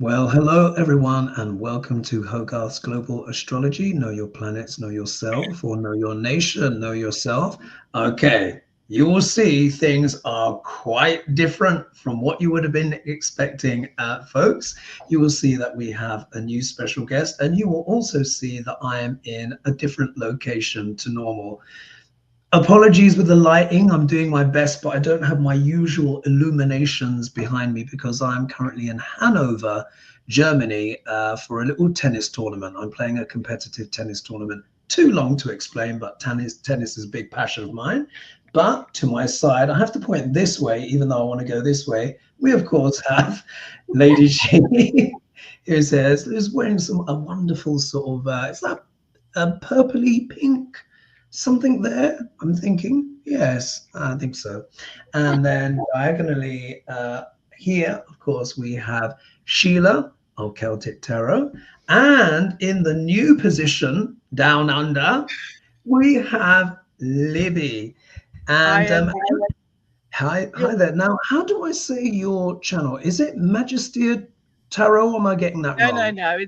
Well, hello everyone, and welcome to HoGaLiSh Global Astrology. Know your planets, know yourself, or know your nation, know yourself. Okay, you will see things are quite different from what you would have been expecting, folks. You will see that we have a new special guest, and you will also see that I am in a different location to normal. Apologies with the lighting. I'm doing my best, but I don't have my usual illuminations behind me because I'm currently in Hanover, Germany, for a little tennis tournament. I'm playing a competitive tennis tournament. Too long to explain, but tennis is a big passion of mine. But to my side, I have to point this way, even though I want to go this way. We, of course, have Lady She, who says, who's wearing a wonderful sort of, is that a purpley pink? Something there, I'm thinking. Yes, I think so. And then diagonally here, of course, we have Sheila of Celtic Tarot. And in the new position down under, we have Libby. And hi there. Now, how do I say your channel? Is it Maighistir Tarot? Or am I getting that wrong? No.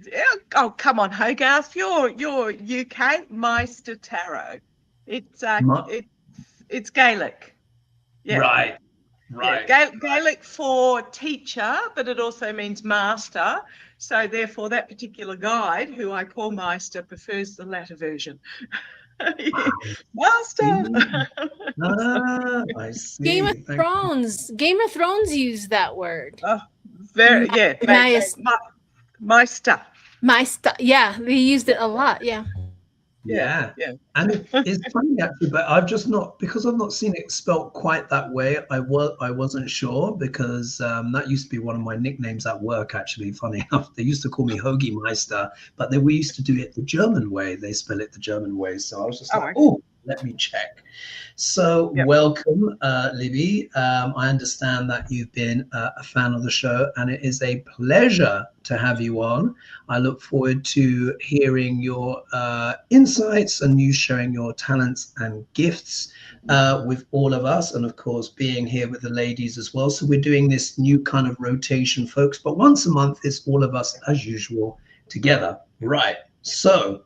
Oh, come on, HoGaLiSh. You're UK Maighistir Tarot. It's Gaelic. Yeah. Right. Yeah. Gaelic for teacher, but it also means master. So therefore, that particular guide, who I call Meister, prefers the latter version. Master. I see. Game of Thrones used that word. Oh, very yeah. Meister. Yeah, they used it a lot. Yeah. And it's funny actually, but I've just not, because I've not seen it spelt quite that way. I wasn't sure, because that used to be one of my nicknames at work. Actually, funny enough, they used to call me HoGaLiSh, but we used to do it the German way. They spell it the German way, so I was just like, oh, let me check. So welcome, Libby. I understand that you've been a fan of the show, and it is a pleasure to have you on. I look forward to hearing your insights and you sharing your talents and gifts with all of us, and of course being here with the ladies as well. So we're doing this new kind of rotation, folks, but once a month it's all of us as usual together. Right, so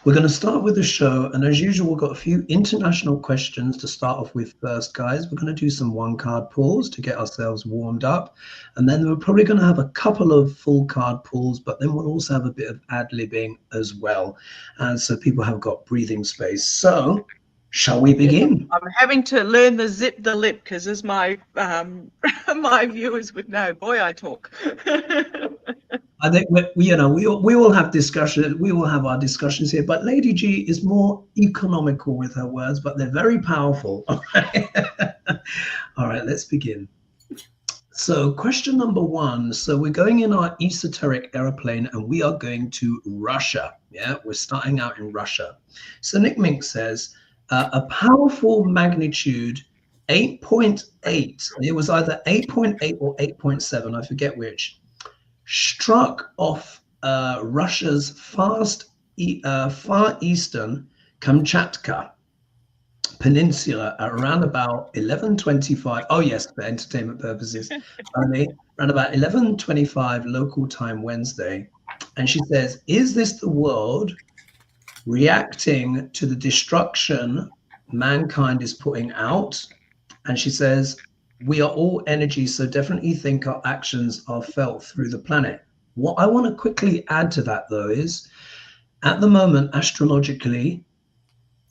we're going to start with the show, and as usual, we've got a few international questions to start off with first, guys. We're going to do some one-card pulls to get ourselves warmed up, and then we're probably going to have a couple of full card pulls, but then we'll also have a bit of ad-libbing as well, and so people have got breathing space. So shall we begin? I'm having to learn the zip the lip, because as my my viewers would know, boy, I talk. I think we will have discussion. We will have our discussions here. But Lady G is more economical with her words, but they're very powerful. All right, let's begin. So question number one. So we're going in our esoteric airplane, and we are going to Russia. Yeah, we're starting out in Russia. So Nick Mink says a powerful magnitude 8.8. It was either 8.8 or 8.7. I forget which. Struck off Russia's far eastern Kamchatka Peninsula at around about 11:25. Oh yes, for entertainment purposes. Only around about 11:25 local time Wednesday. And she says, "Is this the world reacting to the destruction mankind is putting out?" And she says, "We are all energy, so definitely think our actions are felt through the planet." What I want to quickly add to that, though, is at the moment, astrologically,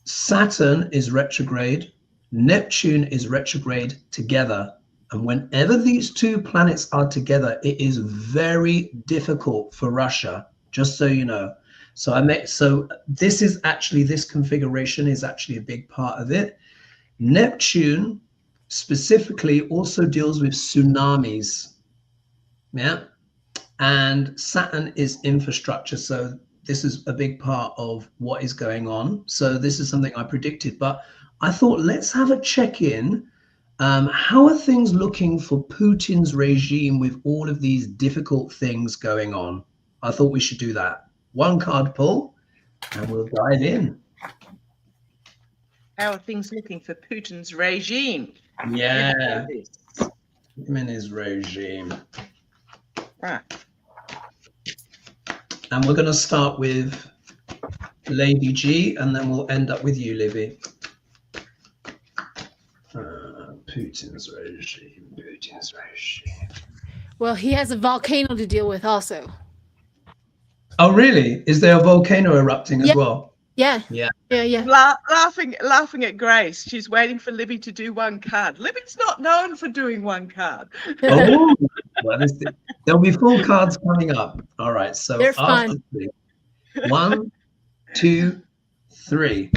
Saturn is retrograde, Neptune is retrograde together. And whenever these two planets are together, it is very difficult for Russia, just so you know. So this configuration is actually a big part of it. Neptune specifically also deals with tsunamis, and Saturn is infrastructure, so this is a big part of what is going on. So this is something I predicted, but I thought let's have a check-in. How are things looking for Putin's regime with all of these difficult things going on? I thought we should do that. One card pull, and we'll dive in. How are things looking for Putin's regime? Yeah, him and his regime. Right. And we're going to start with Lady G, and then we'll end up with you, Libby. Putin's regime. Well, he has a volcano to deal with also. Oh, really? Is there a volcano erupting as well? Yeah. Laughing at Grace. She's waiting for Libby to do one card. Libby's not known for doing one card. Oh, well, there'll be 4 cards coming up. All right. So they're after fun. 3. 1, 2, 3.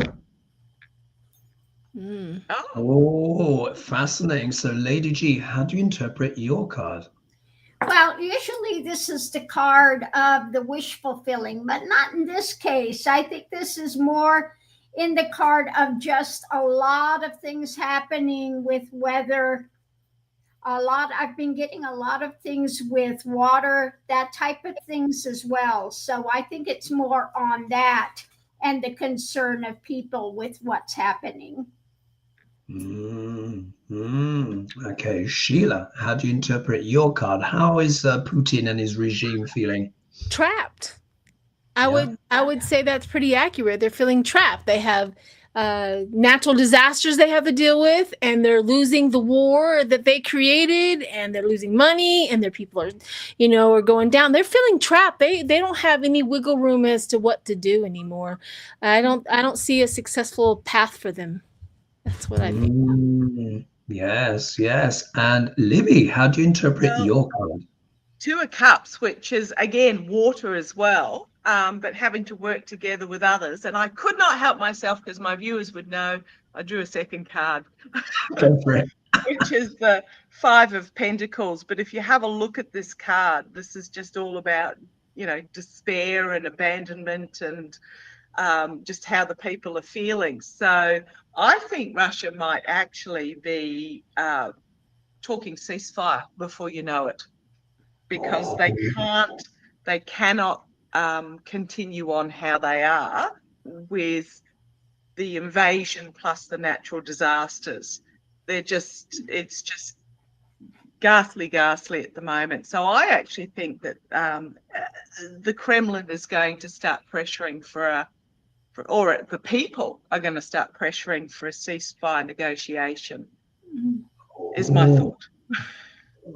Oh, fascinating. So, Lady G, how do you interpret your card? Well, usually this is the card of the wish fulfilling, but not in this case. I think this is more in the card of just a lot of things happening with weather. I've been getting a lot of things with water, that type of things as well. So I think it's more on that and the concern of people with what's happening. Okay, Sheila, how do you interpret your card? How is Putin and his regime feeling? Trapped. I would say that's pretty accurate. They're feeling trapped. They have natural disasters they have to deal with, and they're losing the war that they created, and they're losing money, and their people are going down. They're feeling trapped. They don't have any wiggle room as to what to do anymore. I don't see a successful path for them. That's what I think. Yes. And Libby, how do you interpret your card? 2 of Cups, which is again water as well, but having to work together with others. And I could not help myself, because my viewers would know I drew a second card. Go for it. Which is the 5 of Pentacles. But if you have a look at this card, this is just all about, despair and abandonment and just how the people are feeling. So I think Russia might actually be talking ceasefire before you know it, because they cannot continue on how they are with the invasion plus the natural disasters. It's just ghastly at the moment. So I actually think that the Kremlin is going to start pressuring or the people are going to start pressuring for a ceasefire negotiation, is my thought.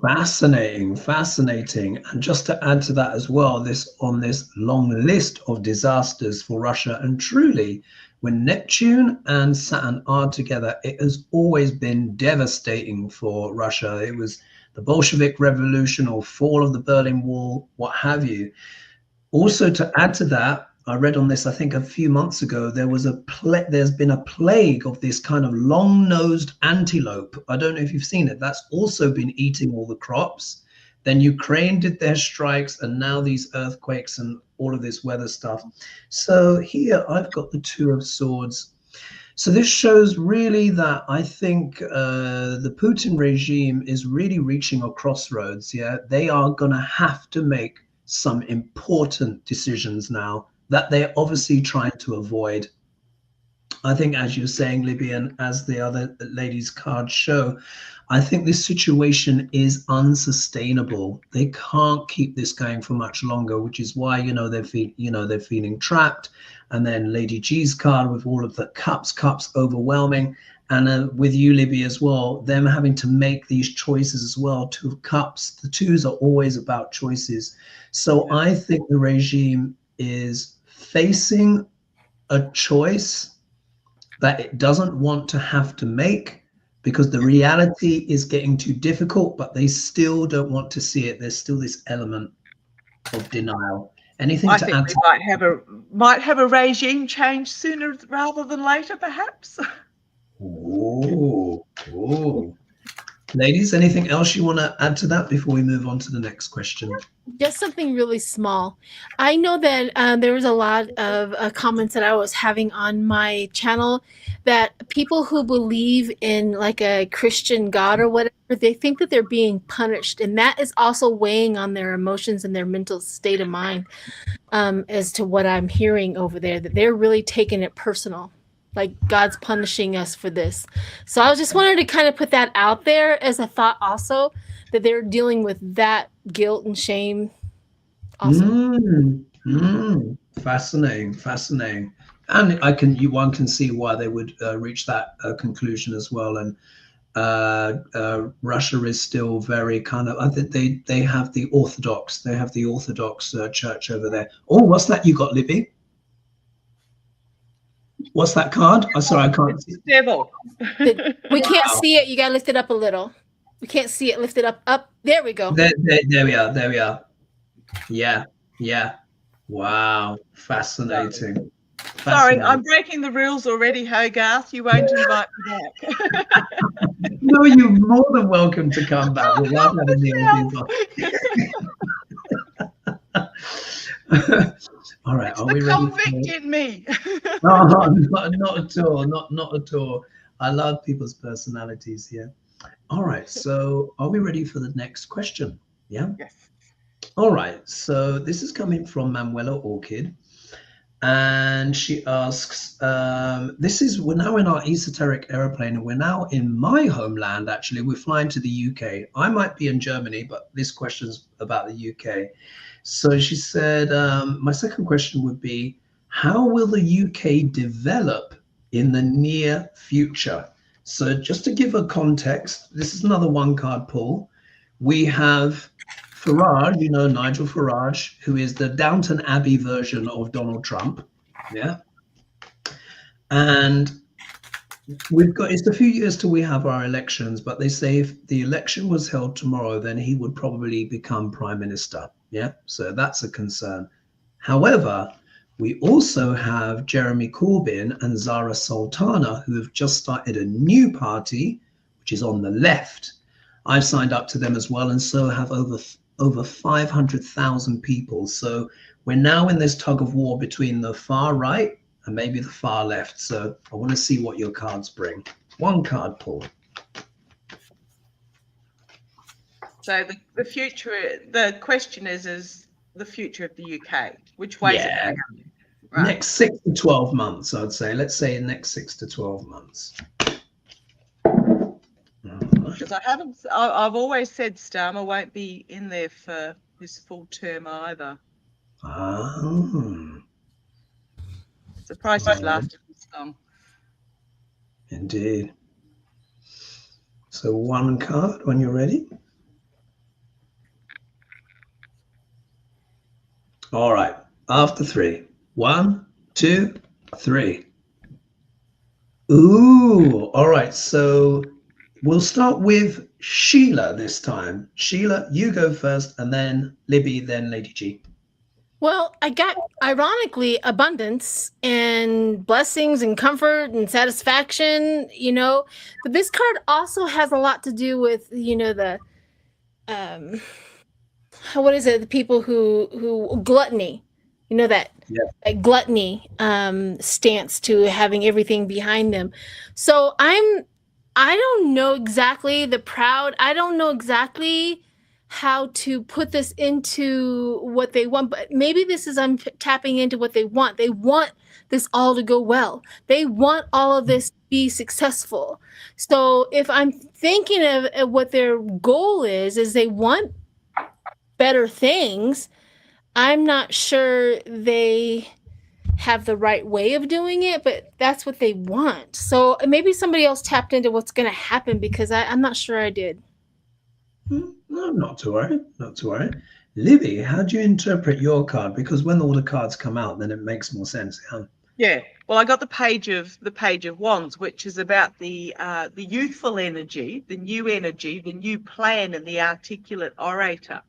Fascinating. And just to add to that as well, on this long list of disasters for Russia, and truly, when Neptune and Saturn are together, it has always been devastating for Russia. It was the Bolshevik Revolution or fall of the Berlin Wall, what have you. Also, to add to that, I read on this, I think a few months ago, there's been a plague of this kind of long-nosed antelope. I don't know if you've seen it. That's also been eating all the crops. Then Ukraine did their strikes, and now these earthquakes and all of this weather stuff. So here I've got the 2 of Swords. So this shows really that I think the Putin regime is really reaching a crossroads. Yeah, they are going to have to make some important decisions now that they're obviously trying to avoid. I think, as you're saying, Libby, and as the other ladies' cards show, I think this situation is unsustainable. They can't keep this going for much longer, which is why they're feeling trapped. And then Lady G's card with all of the cups overwhelming, and with you, Libby, as well, them having to make these choices as well. 2 of Cups, the 2s are always about choices. So I think the regime is facing a choice that it doesn't want to have to make, because the reality is getting too difficult, but they still don't want to see it. There's still this element of denial. Anything to add? We might have a regime change sooner rather than later, perhaps. Oh. Ladies, anything else you want to add to that before we move on to the next question? Just something really small. I know that there was a lot of comments that I was having on my channel that people who believe in like a Christian God or whatever, they think that they're being punished. And that is also weighing on their emotions and their mental state of mind, as to what I'm hearing over there, that they're really taking it personal. like God's punishing us for this. So I just wanted to kind of put that out there as a thought also, that they're dealing with that guilt and shame also. Fascinating. And one can see why they would reach that conclusion as well. And Russia is still very kind of, I think they have the Orthodox church over there. Oh, what's that you got, Libby? What's that card? I'm sorry, I can't see. Devil. We can't see it. You gotta lift it up a little. We can't see it. Lift it up. There we go. There we are. Yeah. Wow. Fascinating. Sorry, I'm breaking the rules already, Hogarth. You won't invite me back. No, you're more than welcome to come back. We love having the people. All right, are we ready? Convict in me. No, not at all. Not at all. I love people's personalities here. All right, so are we ready for the next question? Yeah. Yes. All right, so this is coming from Manuela Orchid. And she asks, we're now in our esoteric aeroplane, and we're now in my homeland, actually. We're flying to the UK. I might be in Germany, but this question's about the UK. So she said, my second question would be, how will the UK develop in the near future? So just to give a context, this is another one card pull. We have Farage, Nigel Farage, who is the Downton Abbey version of Donald Trump. Yeah. And it's a few years till we have our elections, but they say if the election was held tomorrow, then he would probably become prime minister. Yeah. So that's a concern. However, we also have Jeremy Corbyn and Zara Sultana, who have just started a new party, which is on the left. I've signed up to them as well, and so have over 500,000 people. So we're now in this tug of war between the far right and maybe the far left. So I want to see what your cards bring. One card pull. So the future, the question is the future of the UK. Which way is it going? Right. Next 6 to 12 months, I'd say. Let's say next 6 to 12 months. Because I've always said Starmer won't be in there for his full term either. Oh. Surprised he's lasted this long. Indeed. So one card when you're ready. All right. After 3. 1, 2, 3. Ooh. All right. So we'll start with Sheila this time. Sheila, you go first, and then Libby, then Lady G. Well, I got, ironically, abundance and blessings and comfort and satisfaction, but this card also has a lot to do with, the, what is it? The people who gluttony, that gluttony stance to having everything behind them. So I don't know exactly I don't know exactly how to put this into what they want, but maybe this is, I'm tapping into what they want. They want this all to go well. They want all of this to be successful. So if I'm thinking of what their goal is they want better things, I'm not sure they have the right way of doing it, but that's what they want. So maybe somebody else tapped into what's going to happen, because I'm not sure I did. No, not to worry. Libby, how do you interpret your card? Because when all the cards come out, then it makes more sense. Yeah. Well, I got the page of Wands, which is about the youthful energy, the new plan, and the articulate orator.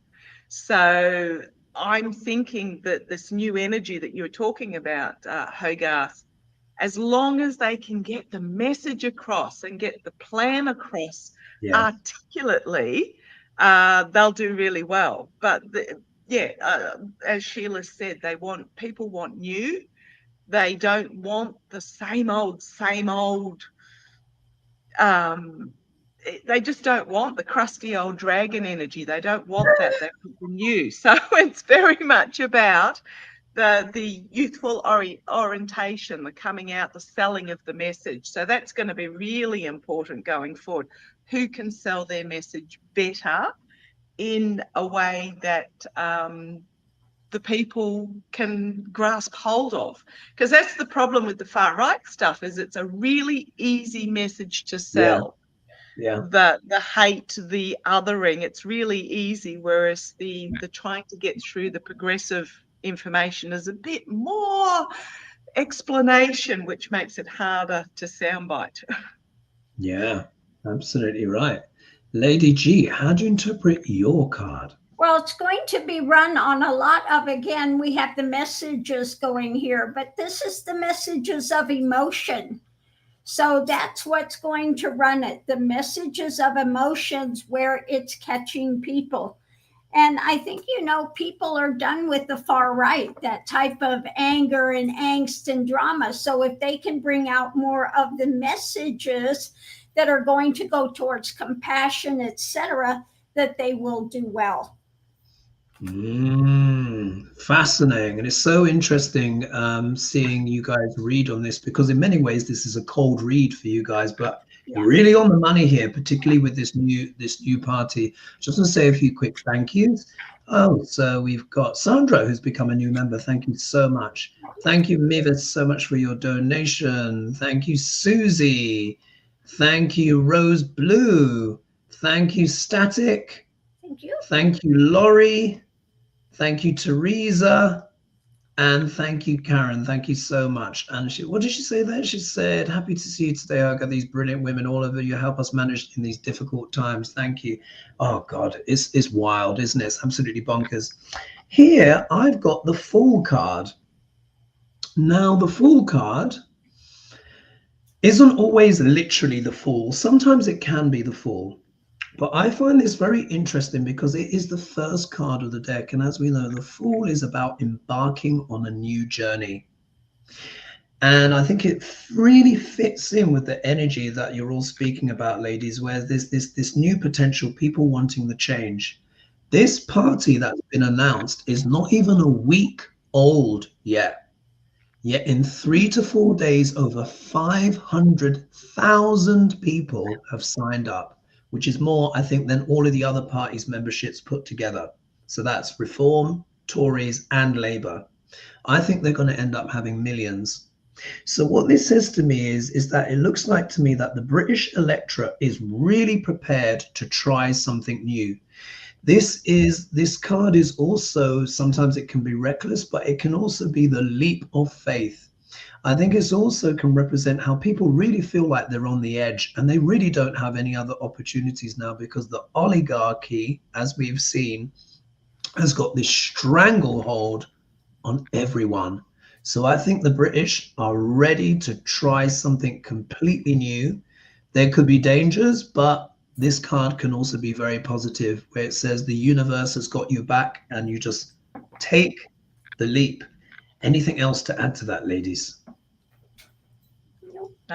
So I'm thinking that this new energy that you're talking about, Hogarth, as long as they can get the message across and get the plan across articulately, they'll do really well. But as Sheila said, people want new. They don't want the same old. They just don't want the crusty old dragon energy. They don't want that. They want the new. So it's very much about the youthful orientation, the coming out, the selling of the message. So that's going to be really important going forward. Who can sell their message better in a way that the people can grasp hold of? Because that's the problem with the far right stuff, is it's a really easy message to sell. Yeah. The hate, the othering, it's really easy, whereas the trying to get through the progressive information is a bit more explanation, which makes it harder to soundbite. Yeah, absolutely right. Lady G, how do you interpret your card? Well, it's going to be run on a lot of, again, we have the messages going here, but this is the messages of emotion. So that's what's going to run it, the messages of emotions, where it's catching people. And I think, people are done with the far right, that type of anger and angst and drama. So if they can bring out more of the messages that are going to go towards compassion, etc., that they will do well. Fascinating. And it's so interesting seeing you guys read on this, because in many ways this is a cold read for you guys, but you're really on the money here, particularly with this new party. Just want to say a few quick thank yous. Oh, so we've got Sandra, who's become a new member. Thank you so much. Thank you, Miva, so much for your donation. Thank you, Susie. Thank you, Rose Blue. Thank you, Static. Thank you. Thank you, Laurie. Thank you, Teresa. And thank you, Karen. Thank you so much. And what did she say there? She said, happy to see you today. I've got these brilliant women, all of you help us manage in these difficult times. Thank you. Oh, God, it's wild, isn't it? It's absolutely bonkers. Here, I've got the Fool card. Now, the Fool card isn't always literally the Fool. Sometimes it can be the Fool. But I find this very interesting because it is the first card of the deck. And as we know, the Fool is about embarking on a new journey. And I think it really fits in with the energy that you're all speaking about, ladies, where there's this new potential, people wanting the change. This party that's been announced is not even a week old yet. Yet in 3 to 4 days, over 500,000 people have signed up, which is more, I think, than all of the other parties' memberships put together. So that's Reform, Tories, and Labour. I think they're going to end up having millions. So what this says to me is that it looks like to me that the British electorate is really prepared to try something new. This card is also, sometimes it can be reckless, but it can also be the leap of faith. I think it also can represent how people really feel like they're on the edge and they really don't have any other opportunities now, because the oligarchy, as we've seen, has got this stranglehold on everyone. So I think the British are ready to try something completely new. There could be dangers, but this card can also be very positive, where it says the universe has got your back and you just take the leap. Anything else to add to that, ladies?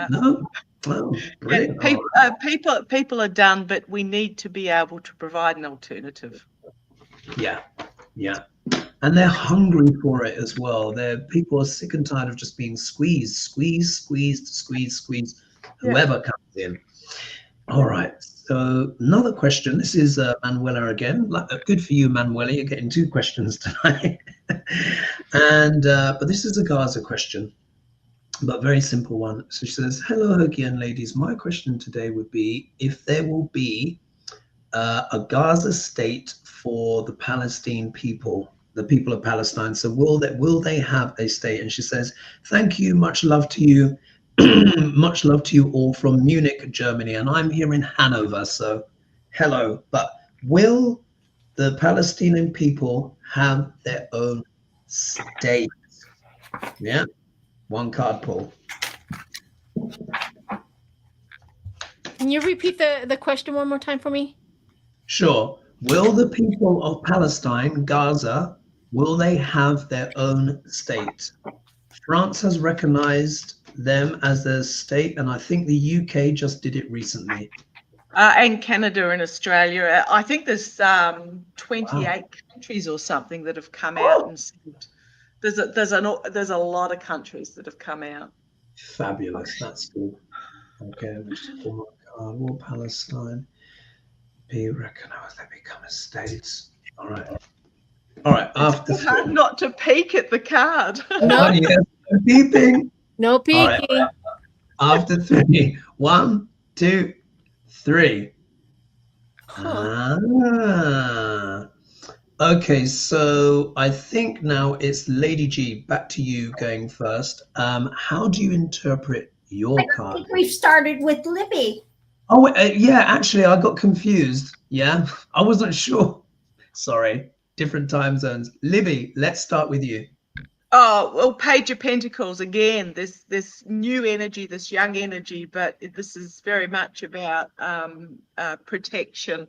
No? Oh, brilliant. People are done, but we need to be able to provide an alternative. Yeah. And they're hungry for it as well. People are sick and tired of just being squeezed, whoever comes in. All right. So another question. This is Manuela again. Good for you, Manuela. You're getting 2 questions tonight. And but this is a Gaza question, but very simple one. So she says, hello, Hoki and ladies. My question today would be if there will be a Gaza state for the Palestine people, the people of Palestine. So will they have a state? And she says, thank you. Much love to you. Much love to you all from Munich, Germany. And I'm here in Hanover. So hello. But will the Palestinian people have their own state? Yeah. 1 card pull. Can you repeat the question one more time for me? Sure. Will the people of Palestine, Gaza, will they have their own state? France has recognized them as a state, and I think the UK just did it recently. And Canada and Australia. I think there's 28 countries or something that have come out and said There's a lot of countries that have come out. Fabulous. That's good. Okay, War Palestine. Be recognized. They become states. All right. All right. After it's hard not to peek at the card. No. Oh, yes. No peeping. No peeking. All right. After 3. 1, 2, 3. Okay, so I think now it's Lady G. Back to you going first. How do you interpret your card? I think we started with Libby. Oh, yeah, actually, I got confused. Yeah, I wasn't sure. Sorry, different time zones. Libby, let's start with you. Oh, well, Page of Pentacles again, this new energy, this young energy, but this is very much about protection.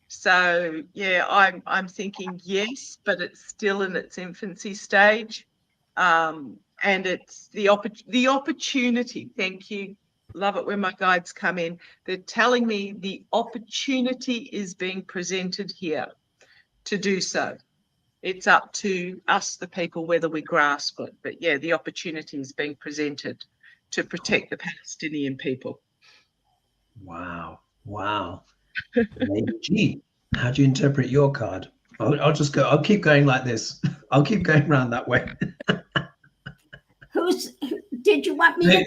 So yeah, I'm thinking yes, but it's still in its infancy stage, and it's the opportunity. Thank you. Love it when my guides come in. They're telling me the opportunity is being presented here to do so. It's up to us, the people, whether we grasp it. But yeah, the opportunity is being presented to protect the Palestinian people. Wow. Wow. Lady G, how do you interpret your card? I'll just go. I'll keep going like this. I'll keep going around that way. Did you want me to go?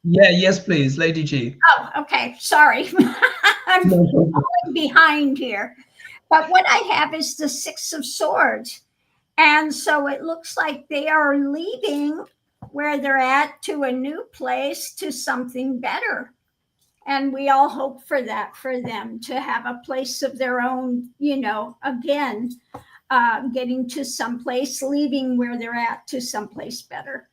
Yeah, yes, please, Lady G. Oh, okay. Sorry. I'm falling behind here. But what I have is the 6 of Swords. And so it looks like they are leaving where they're at to a new place, to something better. And we all hope for that, for them to have a place of their own, again, getting to someplace, leaving where they're at to someplace better.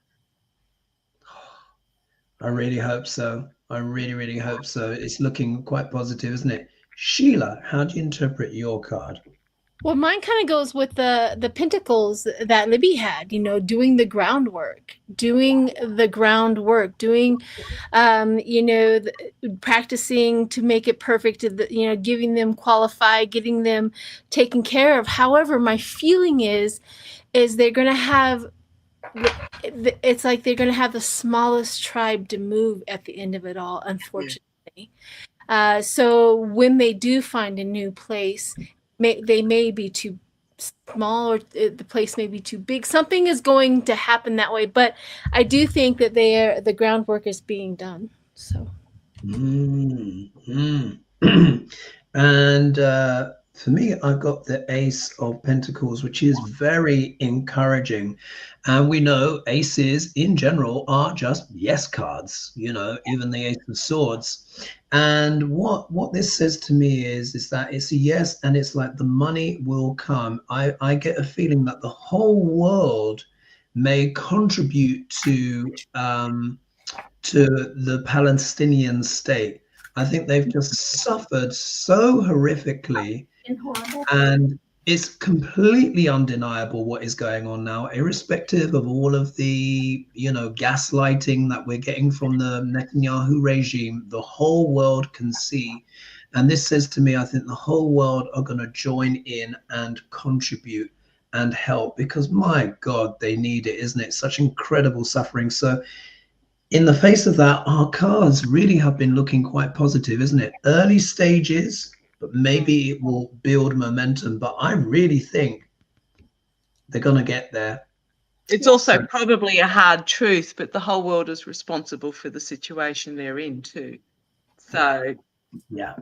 I really hope so. I really, really hope so. It's looking quite positive, isn't it? Sheila, how do you interpret your card? Well, mine kind of goes with the pentacles that Libby had, doing the groundwork, practicing to make it perfect, giving them qualified, getting them taken care of. However, my feeling is they're going to have, it's like they're going to have the smallest tribe to move at the end of it all, unfortunately. So when they do find a new place, they may be too small, or the place may be too big. Something is going to happen that way, but I do think that the groundwork is being done. So, and for me, I've got the Ace of Pentacles, which is very encouraging. And we know aces in general are just yes cards, even the Ace of Swords. And what this says to me is that it's a yes, and it's like the money will come. I get a feeling that the whole world may contribute to the Palestinian state. I think they've just suffered so horrifically, and it's completely undeniable what is going on now, irrespective of all of the, gaslighting that we're getting from the Netanyahu regime. The whole world can see. And this says to me, I think the whole world are going to join in and contribute and help, because my God, they need it, isn't it? Such incredible suffering. So in the face of that, our cards really have been looking quite positive, isn't it? Early stages, but maybe it will build momentum. But I really think they're going to get there. It's also probably a hard truth, but the whole world is responsible for the situation they're in too. So yeah,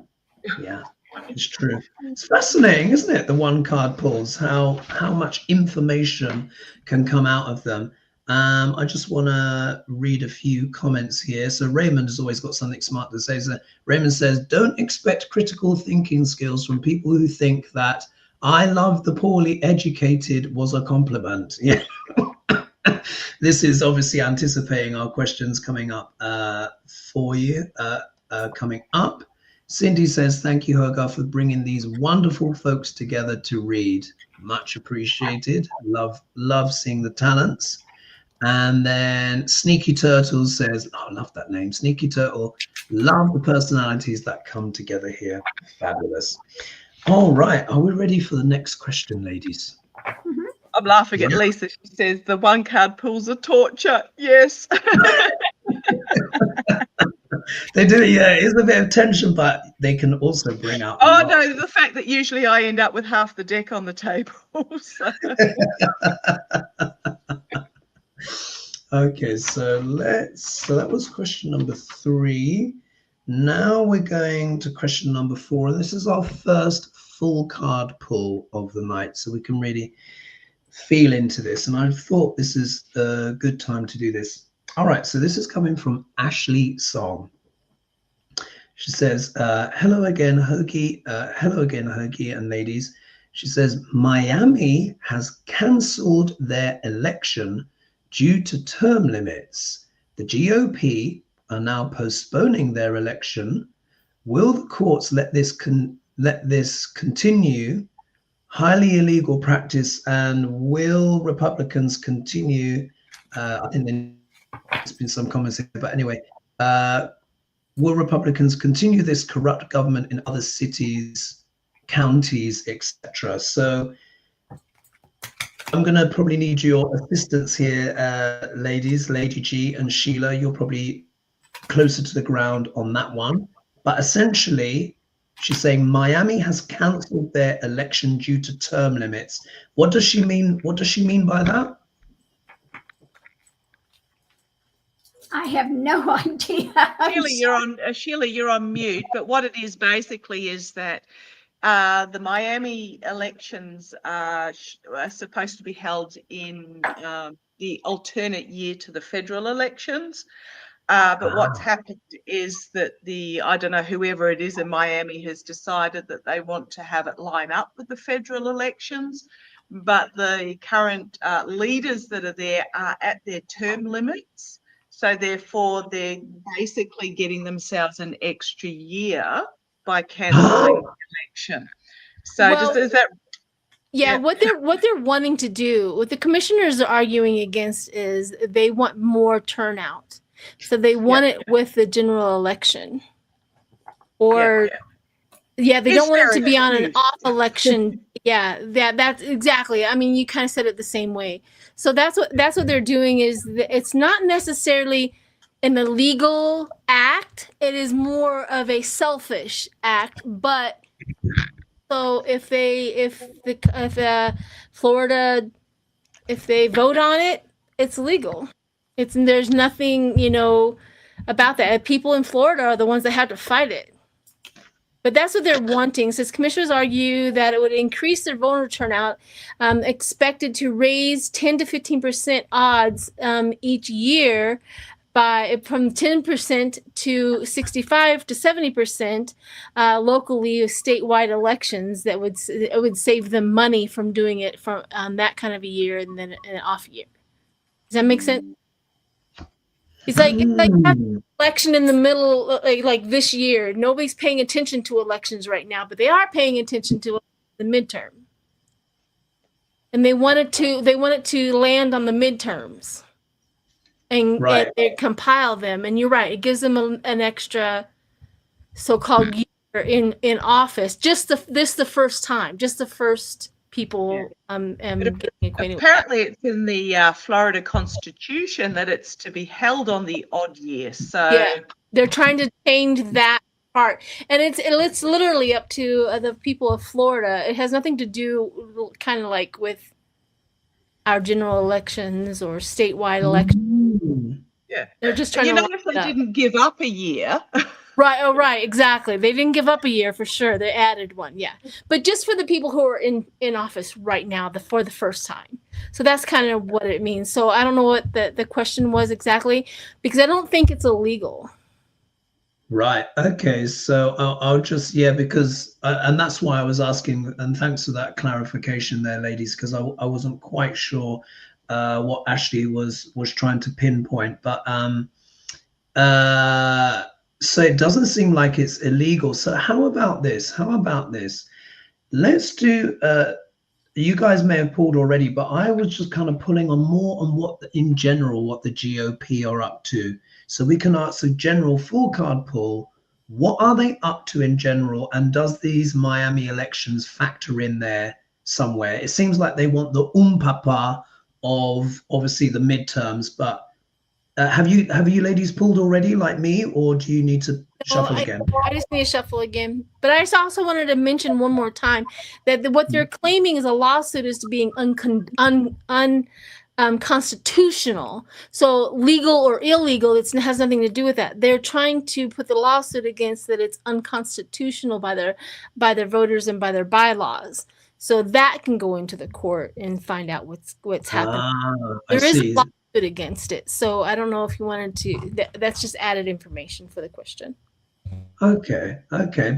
it's true. It's fascinating, isn't it? The one card pulls, how much information can come out of them. I just want to read a few comments here. So Raymond has always got something smart to say. So Raymond says, don't expect critical thinking skills from people who think that I love the poorly educated was a compliment. Yeah. This is obviously anticipating our questions coming up for you. Coming up, Cindy says, thank you, Hoga, for bringing these wonderful folks together to read. Much appreciated. Love seeing the talents. And then Sneaky Turtle says, oh, I love that name, Sneaky Turtle. Love the personalities that come together here. Fabulous. All right. Are we ready for the next question, ladies? I'm laughing at Lisa. She says the one card pulls a torture. Yes. They do, yeah. It's a bit of tension, but they can also bring out. Oh no, the fact that usually I end up with half the deck on the table. So. Okay, so that was question number 3. Now we're going to question number 4, and this is our first full card pull of the night, so we can really feel into this. And I thought this is a good time to do this. All right, so this is coming from Ashley Song. She says, hello again, Hoagie. Hello again, Hoagie and ladies. She says, Miami has cancelled their election due to term limits. The GOP are now postponing their election. Will the courts let this continue? Highly illegal practice, and will Republicans continue? I think there's been some comments here, but anyway, will Republicans continue this corrupt government in other cities, counties, etc.? So I'm going to probably need your assistance here, ladies, Lady G and Sheila. You're probably closer to the ground on that one. But essentially, she's saying Miami has cancelled their election due to term limits. What does she mean? What does she mean by that? I have no idea. Sheila, you're on mute. But what it is basically is that the Miami elections are supposed to be held in the alternate year to the federal elections. But what's happened is that I don't know, whoever it is in Miami has decided that they want to have it line up with the federal elections. But the current leaders that are there are at their term limits. So therefore, they're basically getting themselves an extra year by cancelling the election. So is that? Yeah, what they're wanting to do, what the commissioners are arguing against, is they want more turnout. So they want it with the general election, or they don't want it to be on an off election. That's exactly. I mean, you kind of said it the same way. So that's what they're doing. Is it's not necessarily an illegal act. It is more of a selfish act. But so if Florida, if they vote on it, it's legal. There's nothing, about that. People in Florida are the ones that have to fight it. But that's what they're wanting. Since commissioners argue that it would increase their voter turnout, expected to raise 10 to 15% odds each year from 10% to 65 to 70% locally statewide elections. It would save them money from doing it from that kind of a year and then an off year. Does that make sense? It's like having an election in the middle, like this year. Nobody's paying attention to elections right now, but they are paying attention to the midterm, and they want it to land on the midterms, and they compile them. And you're right; it gives them an extra so-called year in office. Just the first time, just the first people getting acquainted. Apparently, it's in the Florida Constitution that it's to be held on the odd year. So they're trying to change that part, and it's literally up to the people of Florida. It has nothing to do kind of like with our general elections or statewide elections. Yeah, they're just trying to. If they didn't give up a year. Right. Oh, right. Exactly. They didn't give up a year for sure. They added one. Yeah. But just for the people who are in office right now, for the first time. So that's kind of what it means. So I don't know what the question was exactly, because I don't think it's illegal. Right. Okay. So I'll just, because, and that's why I was asking, and thanks for that clarification there, ladies, because I wasn't quite sure what Ashley was trying to pinpoint, but so it doesn't seem like it's illegal. So how about this? Let's do, you guys may have pulled already, but I was just kind of pulling on more on what the GOP are up to. So we can ask a general full card pull. What are they up to in general? And does these Miami elections factor in there somewhere. It seems like they want the papa of obviously the midterms, but have you ladies pulled already like me, or do you need to shuffle again? I just need to shuffle again. But I just also wanted to mention one more time that what they're claiming is a lawsuit is being unconstitutional. So legal or illegal, it has nothing to do with that. They're trying to put the lawsuit against that it's unconstitutional by their voters and by their bylaws. So that can go into the court and find out what's happening. There is a lawsuit against it. So I don't know if you wanted to. That's just added information for the question. Okay,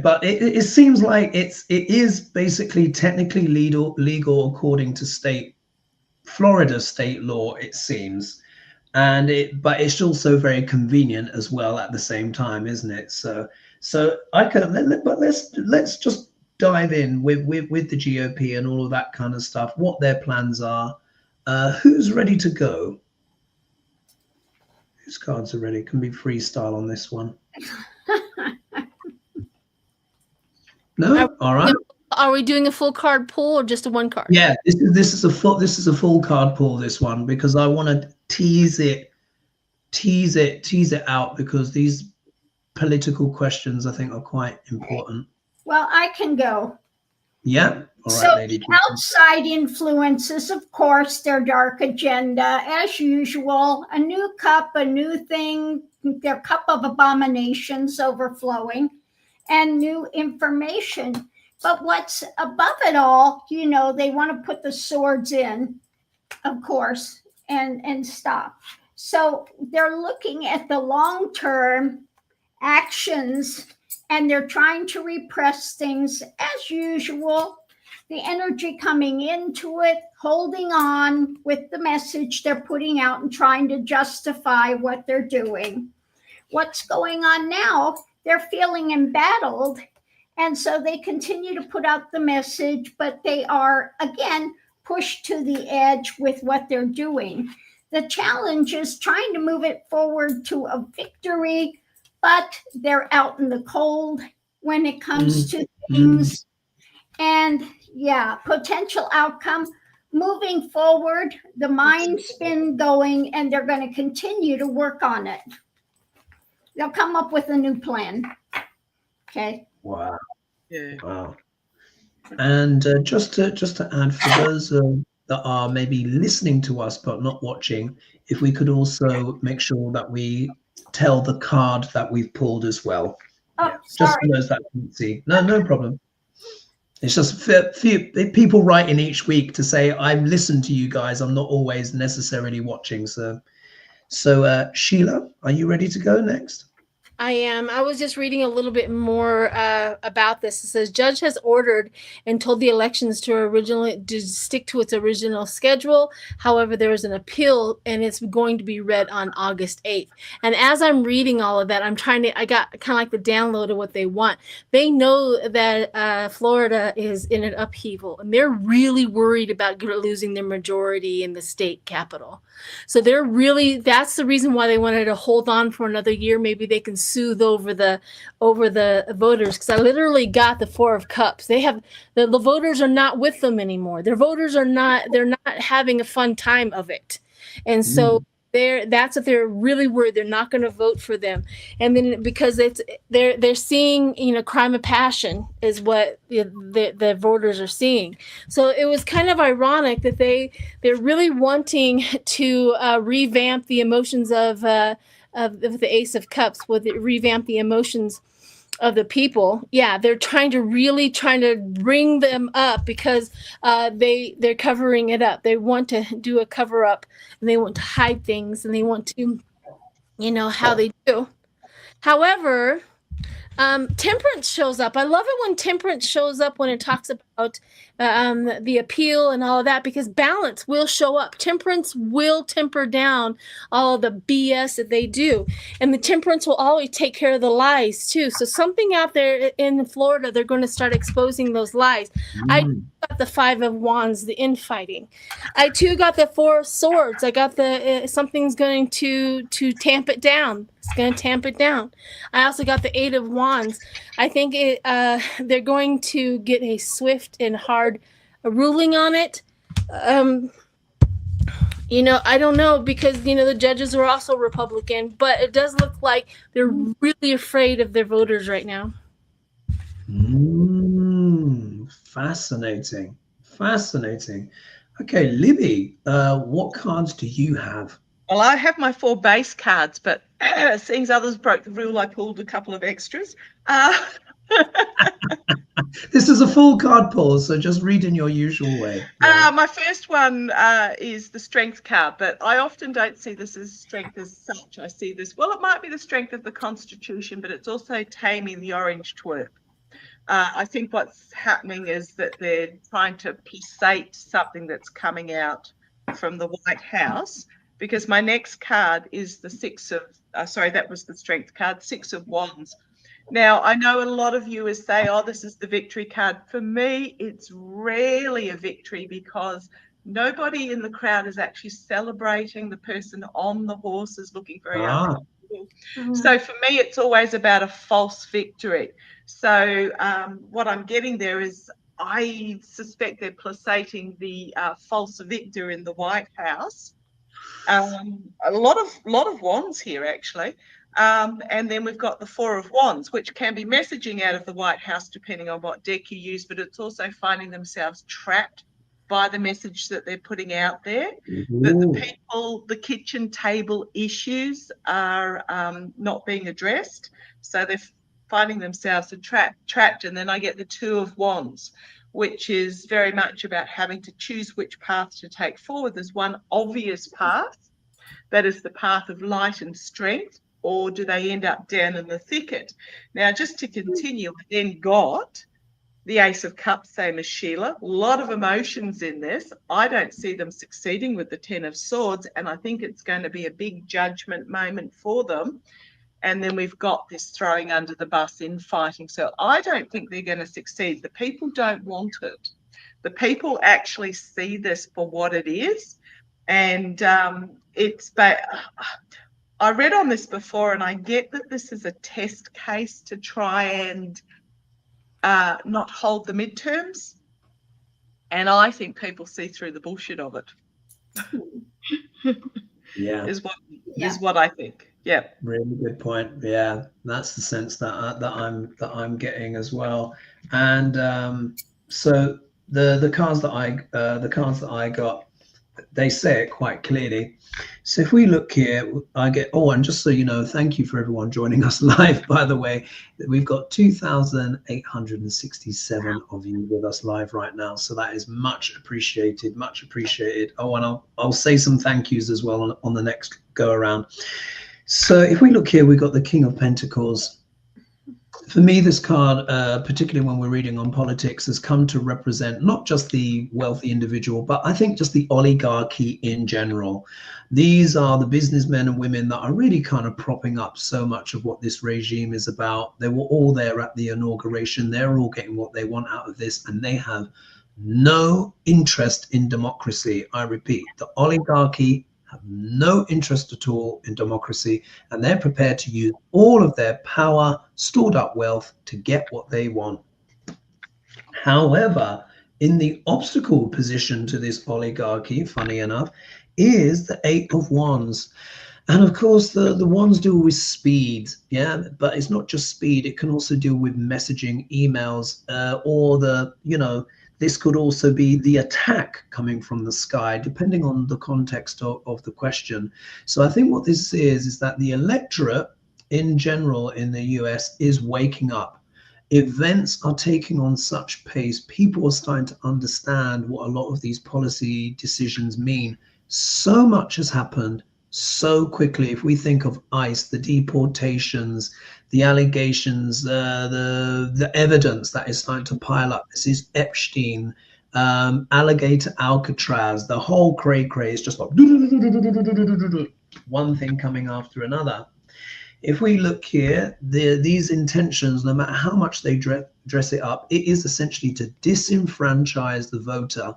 but it seems like it is basically technically legal according to Florida state law, it seems, but it's also very convenient as well at the same time, isn't it? So I can, but let's just dive in with the GOP and all of that kind of stuff, what their plans are. Who's ready to go? Whose cards are ready? Can be freestyle on this one. No, all right. Are we doing a full card pull or just a one card? Yeah, this is a full card pull, this one, because I want to tease it out, because these political questions I think are quite important. Well, I can go. Yeah. All right, so lady. The outside influences, of course, their dark agenda, as usual. A new cup, a new thing, their cup of abominations overflowing, and new information. But what's above it all, they want to put the swords in, of course, and stop. So they're looking at the long-term actions, and they're trying to repress things as usual. The energy coming into it, holding on with the message they're putting out and trying to justify what they're doing. What's going on now? They're feeling embattled. And so they continue to put out the message, but they are, again, pushed to the edge with what they're doing. The challenge is trying to move it forward to a victory, but they're out in the cold when it comes to things. And yeah, potential outcome, moving forward, the mind's been going, and they're going to continue to work on it. They'll come up with a new plan. Okay. Wow. Yeah. Wow. And just to add, for those that are maybe listening to us but not watching, if we could also make sure that we tell the card that we've pulled as well. Oh, yeah. Just for those that can see. No problem. It's just few people writing each week to say, I've listened to you guys. I'm not always necessarily watching. So Sheila, are you ready to go next? I am. I was just reading a little bit more about this. It says, judge has ordered and told the elections to stick to its original schedule. However, there is an appeal, and it's going to be read on August 8th. And as I'm reading all of that, I got kind of like the download of what they want. They know that Florida is in an upheaval, and they're really worried about losing their majority in the state capital. So that's the reason why they wanted to hold on for another year. Maybe they can soothe over the voters, because I literally got the Four of Cups. They have the voters are not with them anymore. Their voters they're not having a fun time of it. And so that's what they're really worried. They're not going to vote for them. And then because they're seeing, crime of passion is what the voters are seeing. So it was kind of ironic that they're really wanting to revamp the emotions of the Ace of Cups, revamp the emotions of the people. Yeah, they're trying to bring them up, because they're covering it up. They want to do a cover up, and they want to hide things, and they want to, how they do. However, Temperance shows up. I love it when Temperance shows up, when it talks about the appeal and all of that, because balance will show up. Temperance will temper down all of the BS that they do. And the Temperance will always take care of the lies too. So something out there in Florida, they're going to start exposing those lies. I got the Five of Wands, the infighting. I too got the Four of Swords. I got the something's going to tamp it down. It's going to tamp it down. I also got the Eight of Wands. I think they're going to get a swift and hard a ruling on it. You know, I don't know, because, you know, the judges are also Republican, but it does look like they're really afraid of their voters right now. Fascinating. Fascinating. Okay, Libby, what cards do you have? Well, I have my 4 base cards, but seeing as others broke the rule, I pulled a couple of extras. This is a full card pull, so just read in your usual way. Yeah. My first one is the strength card, but I often don't see this as strength as such. I see this, well, it might be the strength of the Constitution, but it's also taming the orange twerp. I think what's happening is that they're trying to placate something that's coming out from the White House, because my next card is the that was the strength card, 6 of Wands. Now, I know a lot of viewers say, oh, this is the victory card. For me, it's rarely a victory, because nobody in the crowd is actually celebrating. The person on the horse is looking very uncomfortable. So for me, it's always about a false victory. So what I'm getting there is, I suspect they're placating the false victor in the White House. A lot of wands here, actually. And then we've got the 4 of Wands, which can be messaging out of the White House depending on what deck you use, but it's also finding themselves trapped by the message that they're putting out there. That the people, the kitchen table issues are not being addressed. So they're finding themselves trapped. And then I get the 2 of Wands, which is very much about having to choose which path to take forward. There's one obvious path, that is the path of light and strength, or do they end up down in the thicket? Now, just to continue, I then got the Ace of Cups, same as Sheila. A lot of emotions in this. I don't see them succeeding with the 10 of Swords, and I think it's going to be a big judgment moment for them. And then we've got this throwing under the bus, infighting. So I don't think they're going to succeed. The people don't want it. The people actually see this for what it is. And I read on this before, and I get that this is a test case to try and not hold the midterms. And I think people see through the bullshit of it. Yeah. Is what I think. Yeah. Really good point. Yeah, that's the sense that I'm getting as well. And so the cards that I got, they say it quite clearly. So if we look here, I get, and just so you know, thank you for everyone joining us live, by the way. We've got 2,867 of you with us live right now. So that is much appreciated, much appreciated. Oh, and I'll say some thank yous as well on the next go around. So if we look here, we've got the King of Pentacles. For me, this card, particularly when we're reading on politics, has come to represent not just the wealthy individual, but I think just the oligarchy in general. These are the businessmen and women that are really kind of propping up so much of what this regime is about. They were all there at the inauguration. They're all getting what they want out of this, and they have no interest in democracy. I repeat, the oligarchy have no interest at all in democracy, and they're prepared to use all of their power, stored up wealth to get what they want. However, in the obstacle position to this oligarchy, funny enough, is the 8 of Wands. And of course, the wands deal with speed, yeah, but it's not just speed. It can also deal with messaging, emails, or this could also be the attack coming from the sky, depending on the context of the question. So I think what this is that the electorate in general in the US is waking up. Events are taking on such pace. People are starting to understand what a lot of these policy decisions mean. So much has happened so quickly. If we think of ICE, the deportations, the allegations, the evidence that is starting to pile up. This is Epstein, alligator Alcatraz, the whole cray is just like one thing coming after another. If we look here, these intentions, no matter how much they dress it up, it is essentially to disenfranchise the voter.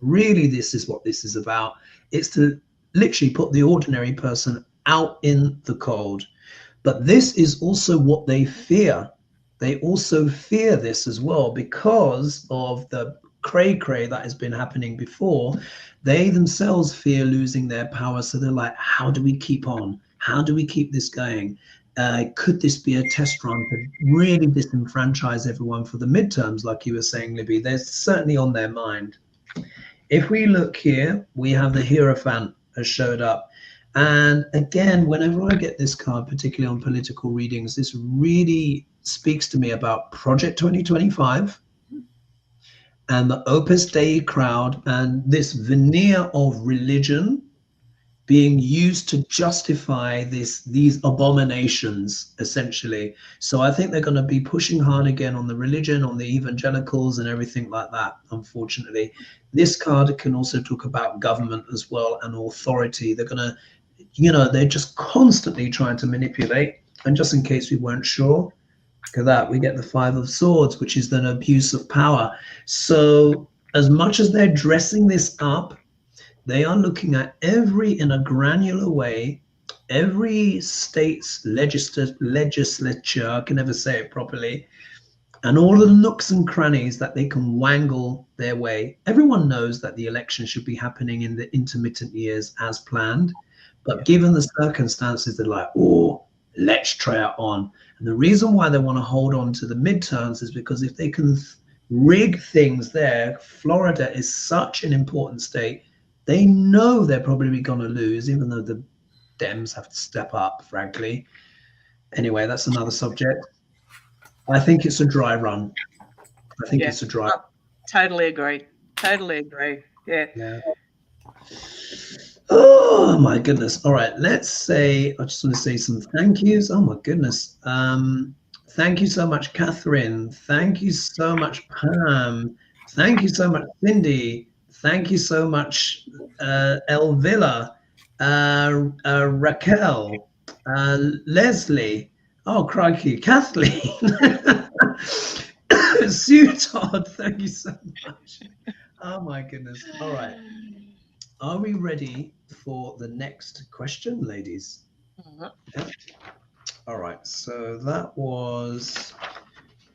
Really, this is what this is about. It's to literally put the ordinary person out in the cold. But this is also what they fear. They also fear this as well because of the cray-cray that has been happening before, they themselves fear losing their power. So they're like, how do we keep on? How do we keep this going? Could this be a test run to really disenfranchise everyone for the midterms, like you were saying, Libby? They're certainly on their mind. If we look here, we have the Hierophant has showed up. And again, whenever I get this card, particularly on political readings, this really speaks to me about Project 2025 and the Opus Dei crowd and this veneer of religion being used to justify these abominations, essentially. So I think they're going to be pushing hard again on the religion, on the evangelicals and everything like that, unfortunately. This card can also talk about government as well and authority. They're going to, you know, they're just constantly trying to manipulate. And just in case we weren't sure, look at that, we get the Five of Swords, which is an abuse of power. So as much as they're dressing this up, they are looking at in a granular way, every state's legislature, I can never say it properly, and all of the nooks and crannies that they can wangle their way. Everyone knows that the election should be happening in the intermittent years as planned, but given the circumstances, they're like, oh, let's try it on. And the reason why they want to hold on to the midterms is because if they can rig things there, Florida is such an important state. They know they're probably going to lose, even though the Dems have to step up, frankly. Anyway, that's another subject. I think it's a dry run. I think it's a dry run. Totally agree. Totally agree. Yeah. Oh, my goodness. All right, let's say, I just want to say some thank yous. Oh, my goodness. Thank you so much, Catherine. Thank you so much, Pam. Thank you so much, Cindy. Thank you so much, Elvilla, Raquel, Leslie, oh crikey, Kathleen, Sue Todd, thank you so much. Oh my goodness. All right. Are we ready for the next question, ladies? Yeah. All right. So that was,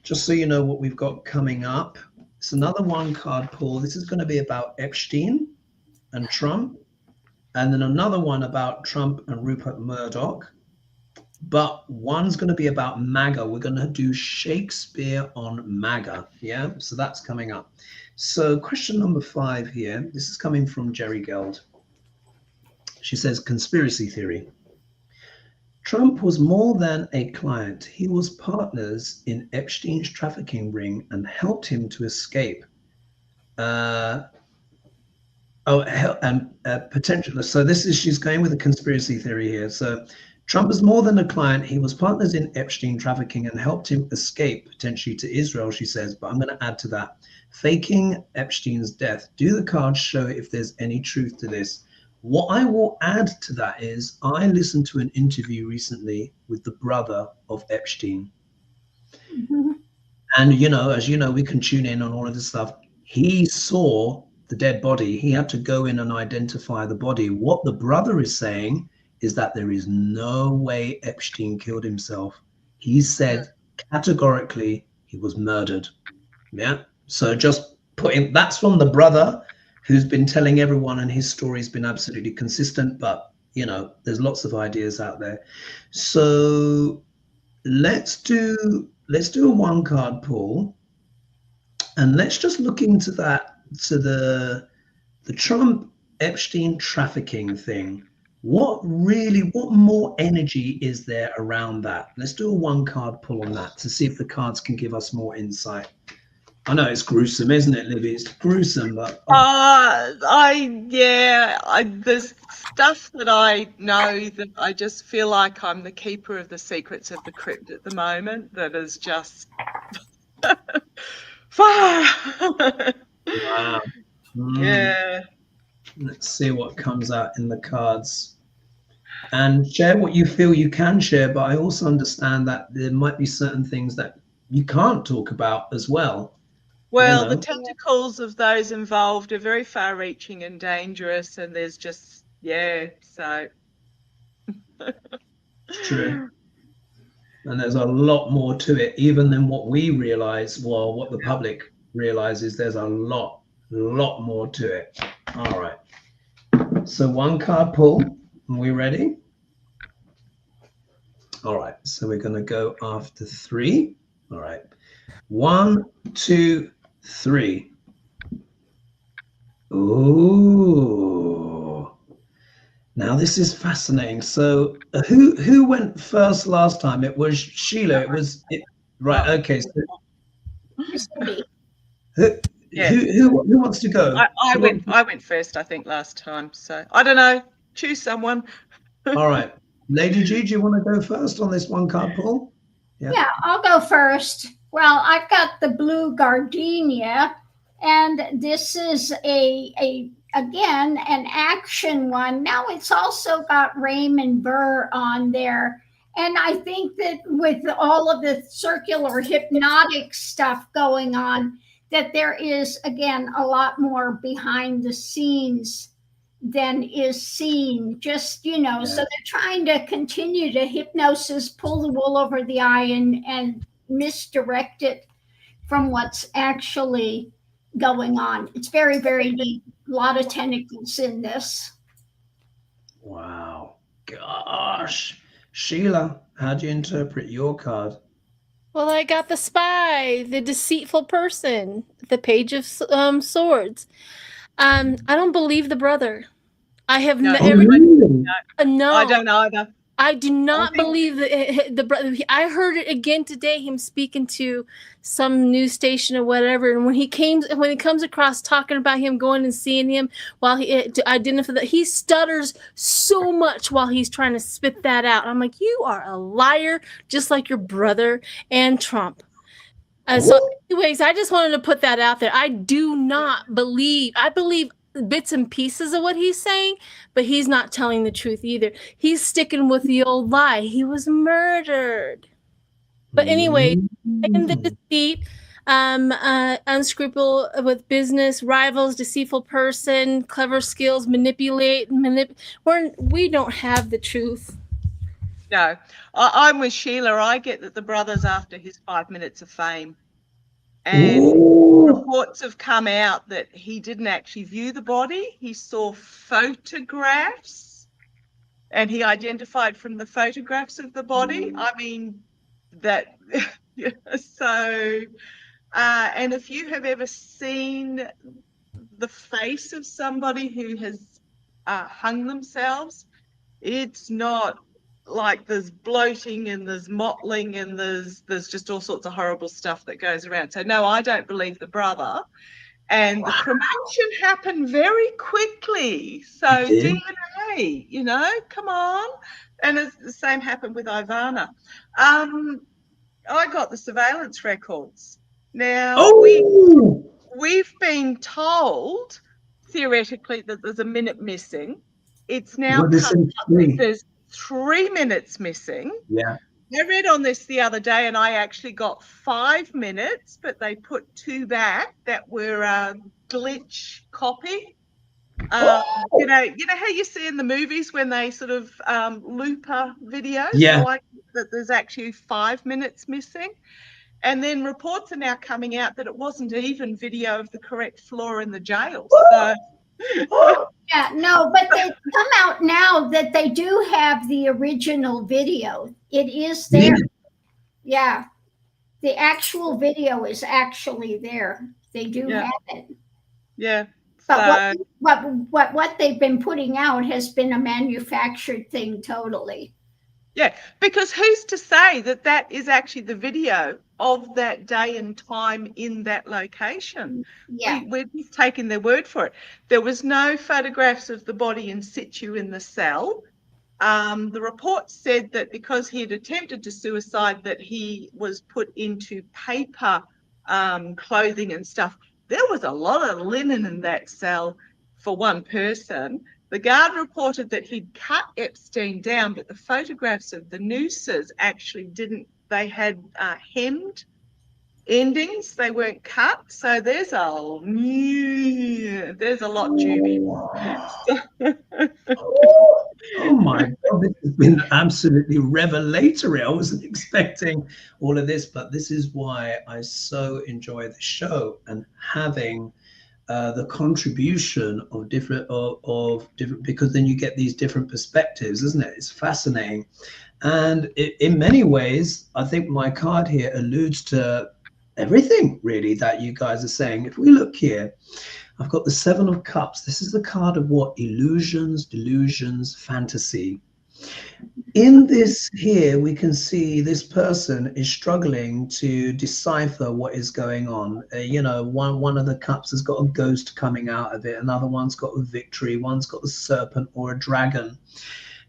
just so you know what we've got coming up. It's another one card pull. This is going to be about Epstein and Trump, and then another one about Trump and Rupert Murdoch. But one's going to be about MAGA. We're going to do Shakespeare on MAGA. Yeah, so that's coming up. So question number 5 here. This is coming from Jerry Geld. She says, conspiracy theory. Trump was more than a client. He was partners in Epstein's trafficking ring and helped him to escape. Potential. So she's going with a conspiracy theory here. So Trump was more than a client. He was partners in Epstein trafficking and helped him escape potentially to Israel, she says. But I'm going to add to that. Faking Epstein's death. Do the cards show if there's any truth to this? What I will add to that is I listened to an interview recently with the brother of Epstein. Mm-hmm. And, you know, as you know, we can tune in on all of this stuff. He saw the dead body. He had to go in and identify the body. What the brother is saying is that there is no way Epstein killed himself. He said categorically he was murdered. Yeah. So just putting, that's from the brother who's been telling everyone, and his story's been absolutely consistent, but you know, there's lots of ideas out there. So let's do a one card pull, and let's just look into that, to the Trump Epstein trafficking thing. What more energy is there around that? Let's do a one card pull on that to see if the cards can give us more insight. I know it's gruesome, isn't it, Libby? It's gruesome, but there's stuff that I know that I just feel like I'm the keeper of the secrets of the crypt at the moment. That is just fire. Wow. Yeah. Let's see what comes out in the cards. And share what you feel you can share, but I also understand that there might be certain things that you can't talk about as well. Well, the tentacles of those involved are very far-reaching and dangerous, and there's just, so. It's true. And there's a lot more to it, even than what we realize, well, what the public realizes. There's a lot lot more to it. All right. So one card pull. Are we ready? All right. So we're going to go after 3. All right. 1, 2, 3. Ooh. Now this is fascinating. So who went first last time? It was Sheila. Right. Okay. So who wants to go? I went first, I think, last time. So I don't know. Choose someone. All right. Lady G, do you want to go first on this one card pull? Yeah, I'll go first. Well, I've got the blue gardenia, and this is again an action one. Now it's also got Raymond Burr on there. And I think that with all of the circular hypnotic stuff going on, that there is, again, a lot more behind the scenes than is seen. Just, so they're trying to continue to hypnosis, pull the wool over the eye and misdirect it from what's actually going on. It's very, very neat. A lot of tentacles in this. Wow. Gosh. Sheila, how do you interpret your card? Well, I got the spy, the deceitful person, the Page of Swords. I don't believe the brother. I have No, never. No, I don't either. I do not believe the brother. I heard it again today. Him speaking to some news station or whatever, and when he comes across talking about him going and seeing him while to identify that, he stutters so much while he's trying to spit that out. I'm like, you are a liar, just like your brother and Trump. So, anyways, I just wanted to put that out there. I do not believe. I believe bits and pieces of what he's saying, but he's not telling the truth either. He's sticking with the old lie. He was murdered. But anyway, in the deceit, unscruple with business, rivals, deceitful person, clever skills, we don't have the truth. No, I'm with Sheila. I get that the brother's after his 5 minutes of fame. And reports have come out that he didn't actually view the body. He saw photographs and he identified from the photographs of the body. I mean, that, so, and if you have ever seen the face of somebody who has hung themselves, it's not like there's bloating and there's mottling and there's just all sorts of horrible stuff that goes around. So no, I don't believe the brother. And the cremation happened very quickly. So DNA, come on. And the same happened with Ivana. I got the surveillance records. Now we've been told theoretically that there's a minute missing. It's now there's 3 minutes missing. Yeah. I read on this the other day and I actually got 5 minutes, but they put 2 back that were glitch copy. You know how you see in the movies when they sort of looper videos? Yeah. Like that there's actually 5 minutes missing. And then reports are now coming out that it wasn't even video of the correct floor in the jail. So yeah, no, but they come out now that they do have the original video. It is there. Yeah. The actual video is actually there. They do have it. Yeah. But what they've been putting out has been a manufactured thing totally. Yeah, because who's to say that that is actually the video of that day and time in that location? Yeah. We're just taking their word for it. There was no photographs of the body in situ in the cell. The report said that because he had attempted to suicide, that he was put into paper clothing and stuff. There was a lot of linen in that cell for one person. The guard reported that he'd cut Epstein down, but the photographs of the nooses actually didn't. They had hemmed endings. They weren't cut. So there's a lot, Judy. Oh my God, this has been absolutely revelatory. I wasn't expecting all of this, but this is why I so enjoy the show and having the contribution of different because then you get these different perspectives, isn't it? It's fascinating. And in many ways, I think my card here alludes to everything really that you guys are saying. If we look here, I've got the Seven of Cups. This is the card of what? Illusions, delusions, fantasy. In this here, we can see this person is struggling to decipher what is going on. You know, one of the cups has got a ghost coming out of it. Another one's got a victory. One's got the serpent or a dragon.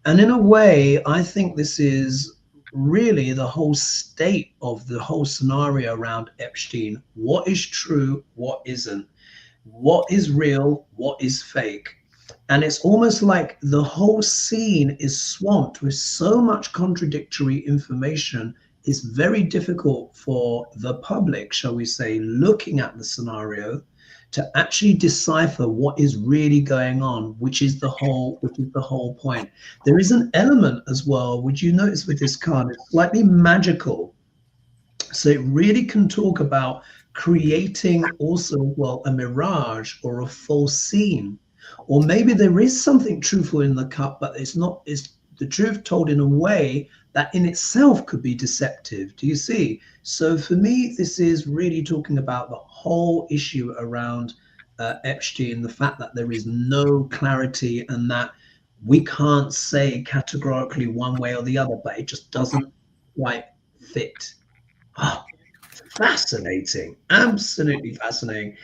And in a way, I think this is really the whole state of the whole scenario around Epstein. What is true? What isn't? What is real? What is fake? And it's almost like the whole scene is swamped with so much contradictory information. It's very difficult for the public, shall we say, looking at the scenario to actually decipher what is really going on, which is the whole point. There is an element as well, which you notice with this card, it's slightly magical. So it really can talk about creating also, well, a mirage or a false scene. Or maybe there is something truthful in the cup, but it's the truth told in a way that in itself could be deceptive. Do you see? So for me, this is really talking about the whole issue around Epstein, the fact that there is no clarity and that we can't say categorically one way or the other, but it just doesn't quite fit. Oh, fascinating. Absolutely fascinating.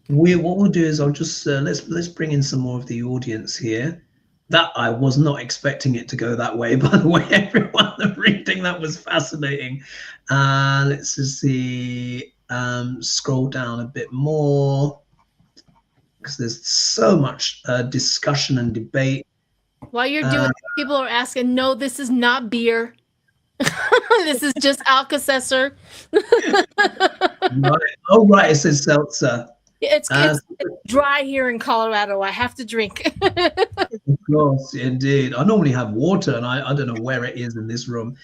What we'll do is I'll just let's bring in some more of the audience here. That I was not expecting it to go that way, by the way, everyone. The reading, that was fascinating. Let's just see, scroll down a bit more because there's so much discussion and debate. While you're doing people are asking, no, this is not beer. This is just Alka-Seltzer. Right. Oh, right, it says seltzer. It's dry here in Colorado. I have to drink. Of course, indeed. I normally have water, and I don't know where it is in this room.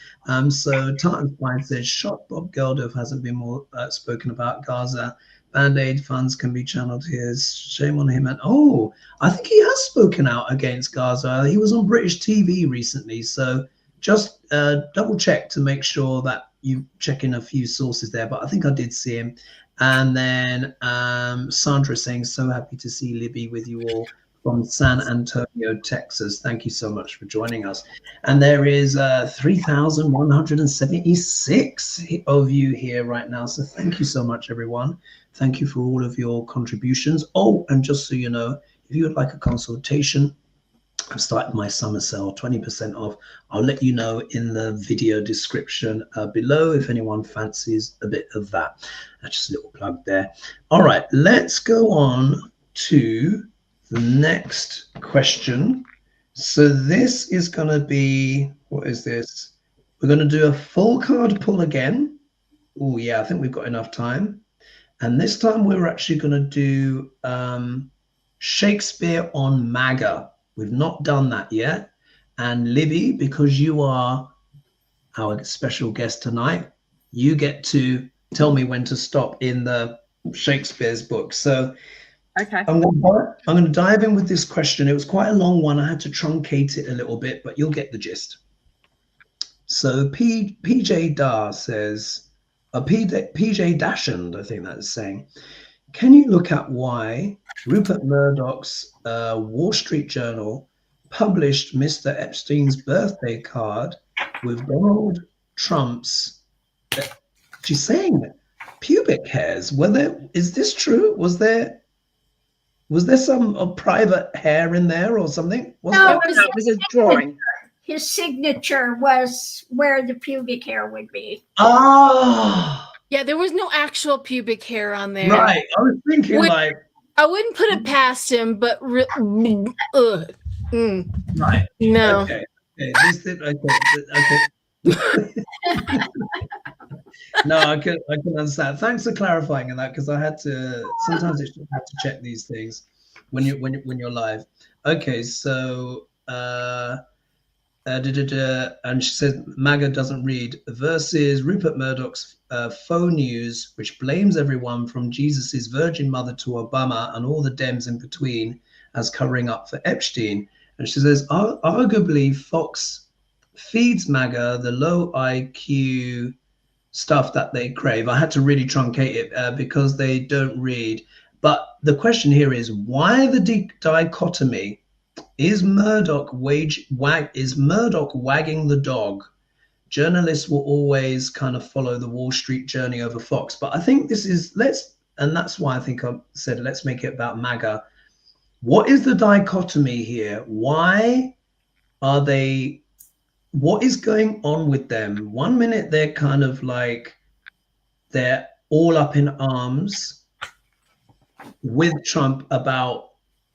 So Tartan Spine says, "Shot Bob Geldof hasn't been more spoken about. Gaza Band-Aid funds can be channeled here. Shame on him." And oh, I think he has spoken out against Gaza. He was on British TV recently, so just double check to make sure that you check in a few sources there. But I think I did see him. And then Sandra saying, "So happy to see Libby with you all from San Antonio, Texas. Thank you so much for joining us." And there is 3,176 of you here right now. So thank you so much, everyone. Thank you for all of your contributions. Oh, and just so you know, if you would like a consultation, I've started my summer sale, 20% off. I'll let you know in the video description below if anyone fancies a bit of that. Just a little plug there. All right, let's go on to the next question. So this is going to be, what is this? We're going to do a full card pull again. Oh, yeah, I think we've got enough time. And this time we're actually going to do Shakespeare on MAGA. We've not done that yet. And Libby, because you are our special guest tonight, you get to tell me when to stop in the Shakespeare's book. So okay, I'm going to dive in with this question. It was quite a long one. I had to truncate it a little bit, but you'll get the gist. So PJ Dar says, PJ Dashand, I think that's saying, "Can you look at why Rupert Murdoch's Wall Street Journal published Mr. Epstein's birthday card with Donald Trump's," she's saying, "pubic hairs? Is this true? Was there some private hair in there or something?" No, it was a drawing. His signature was where the pubic hair would be. Ah, Yeah, there was no actual pubic hair on there. right. I was thinking I wouldn't put it past him, but right. No. Okay. No, I can understand. Thanks for clarifying that, because I had to. Sometimes you have to check these things when you're live. Okay, so And she says MAGA doesn't read versus Rupert Murdoch's faux news, which blames everyone from Jesus's Virgin Mother to Obama and all the Dems in between as covering up for Epstein. And she says arguably Fox feeds MAGA the low IQ stuff that they crave. I had to really truncate it because they don't read. But the question here is, why the dichotomy? Is Murdoch wagging the dog? Journalists will always kind of follow the Wall Street journey over Fox. But I think this is, and that's why I think I said, let's make it about MAGA. What is the dichotomy here? Why are they, what is going on with them? One minute they're kind of like, they're all up in arms with Trump about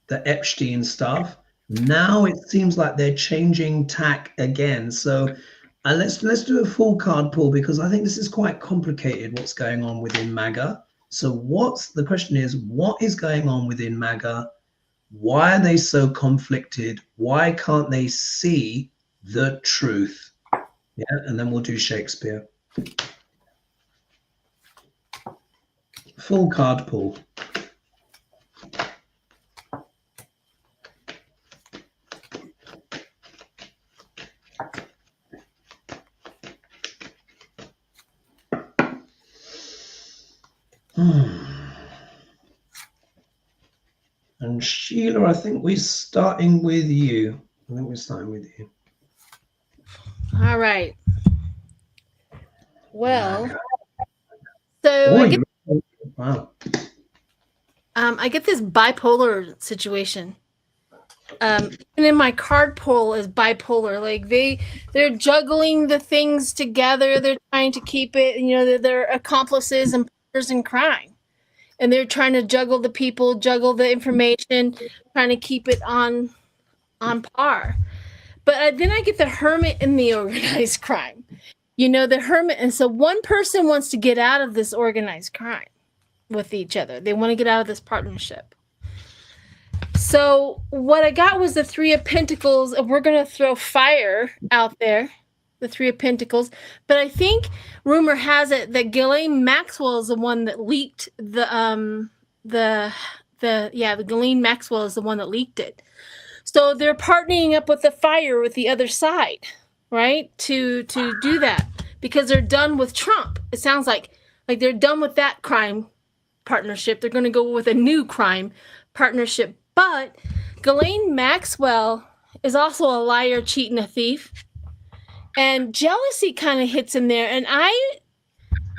the Epstein stuff. Now it seems like they're changing tack again. So let's do a full card pull, because I think this is quite complicated what's going on within MAGA. So the question is, what is going on within MAGA? Why are they so conflicted? Why can't they see the truth? Yeah, and then we'll do Shakespeare. Full card pull. And Sheila, I think we're starting with you. All right. Well, so I get this bipolar situation. And in my card pull is bipolar. Like they're juggling the things together. They're trying to keep it, they're accomplices and partners in crime. And they're trying to juggle the people, juggle the information, trying to keep it on par. But then I get the hermit in the organized crime. The hermit. And so one person wants to get out of this organized crime with each other. They want to get out of this partnership. So what I got was the Three of Pentacles, and we're going to throw fire out there. The Three of Pentacles, but I think rumor has it that Ghislaine Maxwell is the one that leaked the Ghislaine Maxwell is the one that leaked it. So they're partnering up with the fire with the other side, right? To do that because they're done with Trump. It sounds like they're done with that crime partnership. They're going to go with a new crime partnership. But Ghislaine Maxwell is also a liar, cheat, and a thief. And jealousy kind of hits in there. And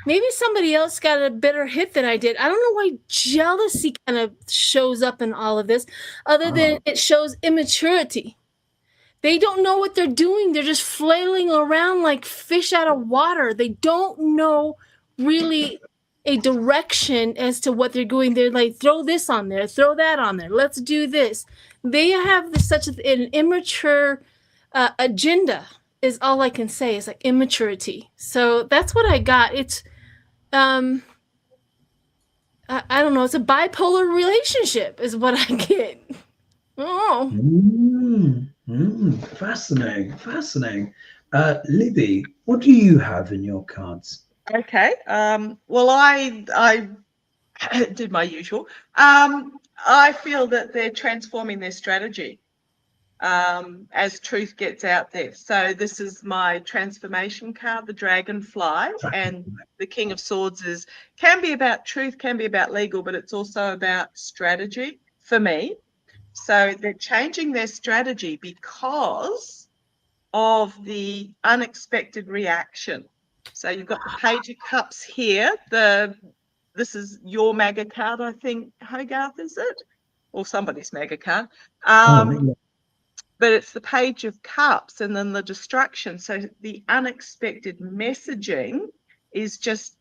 maybe somebody else got a better hit than I did. I don't know why jealousy kind of shows up in all of this, other than it shows immaturity. They don't know what they're doing. They're just flailing around like fish out of water. They don't know really a direction as to what they're doing. They're like, throw this on there, throw that on there. Let's do this. They have such an immature agenda. Is all I can say is like immaturity. So that's what I got. It's I don't know, it's a bipolar relationship is what I get. Oh. Fascinating. Libby, what do you have in your cards? Okay. Well, I did my usual. I feel that they're transforming their strategy. As truth gets out there. So this is my transformation card, the Dragonfly, and the King of Swords can be about truth, can be about legal, but it's also about strategy for me. So they're changing their strategy because of the unexpected reaction. So you've got the Page of Cups here. This is your MAGA card, I think, Hogarth, is it? Or somebody's MAGA card. But it's the Page of Cups and then the destruction. So the unexpected messaging is just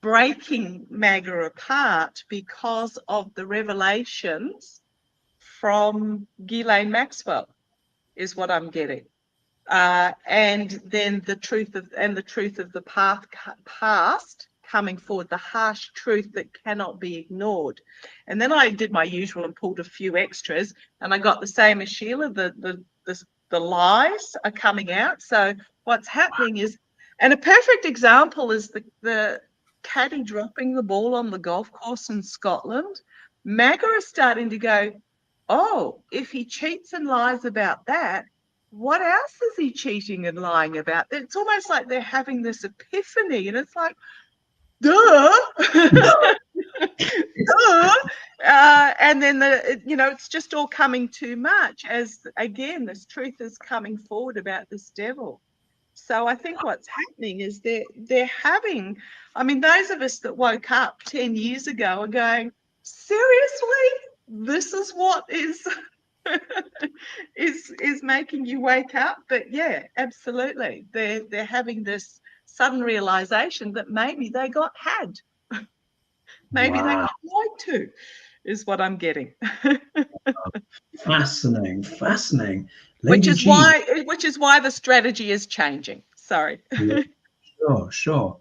breaking MAGA apart because of the revelations from Ghislaine Maxwell is what I'm getting. And then the truth of the past coming forward, the harsh truth that cannot be ignored. And then I did my usual and pulled a few extras, and I got the same as Sheila, the the lies are coming out. So what's happening is, and a perfect example is the caddy dropping the ball on the golf course in Scotland. MAGA are starting to go, oh, if he cheats and lies about that, what else is he cheating and lying about? It's almost like they're having this epiphany, and it's like, duh. Duh. And then it's just all coming too much, as again this truth is coming forward about this devil. So I think what's happening is they're having, I mean, those of us that woke up 10 years ago are going, seriously, this is what is is making you wake up. But yeah, absolutely, they're having this sudden realization that maybe they got had. Maybe they got lied to, is what I'm getting. Fascinating. Which is why the strategy is changing. Sorry. Sure.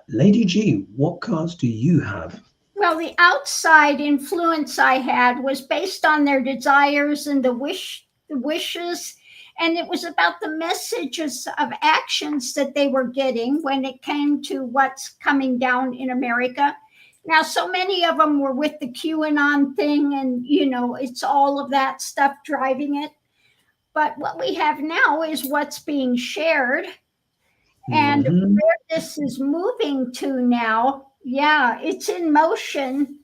Lady G, what cards do you have? Well, the outside influence I had was based on their desires and the wishes, and it was about the messages of actions that they were getting when it came to what's coming down in America. Now, so many of them were with the QAnon thing, and, it's all of that stuff driving it. But what we have now is what's being shared, and where this is moving to now, yeah, it's in motion.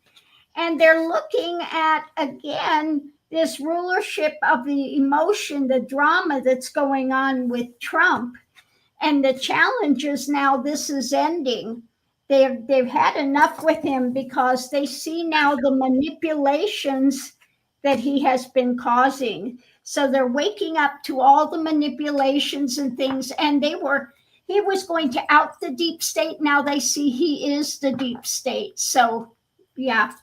And they're looking at, again, this rulership of the emotion, the drama that's going on with Trump. And the challenge is now this is ending. They've had enough with him, because they see now the manipulations that he has been causing. So they're waking up to all the manipulations and things. And he was going to out the deep state. Now they see he is the deep state. So, yeah.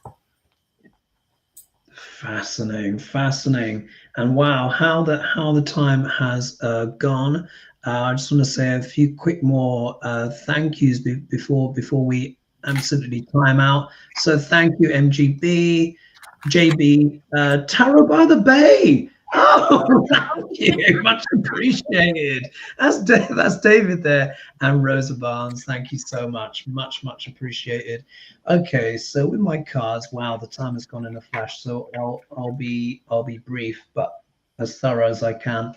Fascinating. And wow, how the time has gone. I just want to say a few quick more thank yous before we absolutely time out. So thank you, MGB, JB, Tarot by the Bay. Oh, thank you, much appreciated. That's David there, and Rosa Barnes. Thank you so much, much appreciated. Okay, so with my cards, wow, the time has gone in a flash. So I'll be brief, but as thorough as I can.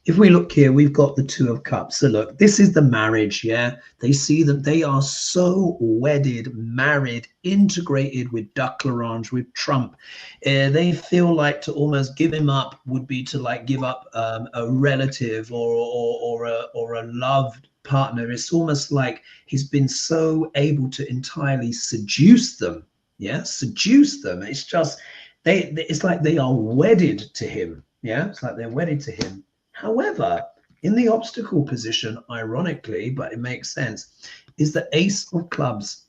If we look here, we've got the Two of Cups. So look, this is the marriage, yeah? They see that they are so wedded, married, integrated with Duck L'Orange, with Trump. They feel like to almost give him up would be to like give up a relative or a loved partner. It's almost like he's been so able to entirely seduce them, yeah? Seduce them. It's just, it's like they are wedded to him, yeah? It's like they're wedded to him. However, in the obstacle position, ironically, but it makes sense, is the Ace of Clubs.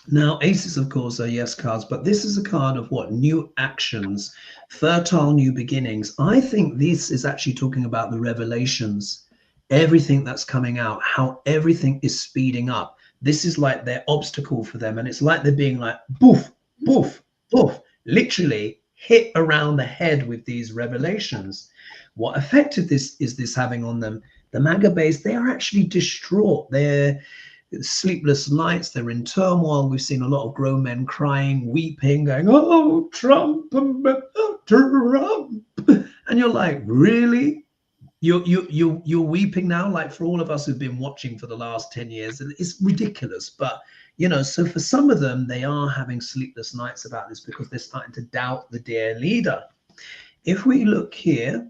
Now, aces, of course, are yes cards, but this is a card of what? New actions, fertile new beginnings. I think this is actually talking about the revelations, everything that's coming out, how everything is speeding up. This is like their obstacle for them, and it's like they're being like, boof, boof, boof, literally hit around the head with these revelations. What effect is this having on them? The MAGA base, they are actually distraught. They're sleepless nights. They're in turmoil. We've seen a lot of grown men crying, weeping, going, oh, Trump, Trump. And you're like, really? You're weeping now? Like, for all of us who've been watching for the last 10 years, it's ridiculous. But, so for some of them, they are having sleepless nights about this because they're starting to doubt the dear leader. If we look here,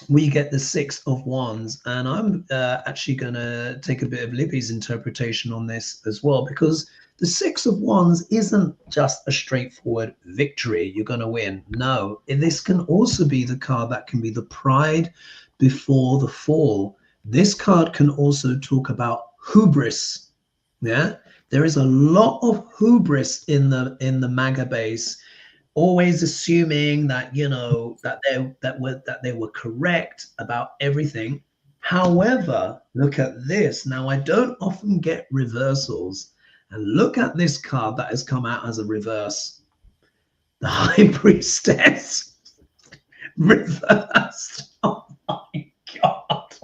we get the Six of Wands, and I'm actually going to take a bit of Libby's interpretation on this as well, because the Six of Wands isn't just a straightforward victory, you're going to win. No, this can also be the card that can be the pride before the fall. This card can also talk about hubris. Yeah, there is a lot of hubris in the MAGA base, always assuming that that they were correct about everything. However, look at this. Now, I don't often get reversals, and look at this card that has come out as a reverse. The High Priestess. reversed. Oh my God.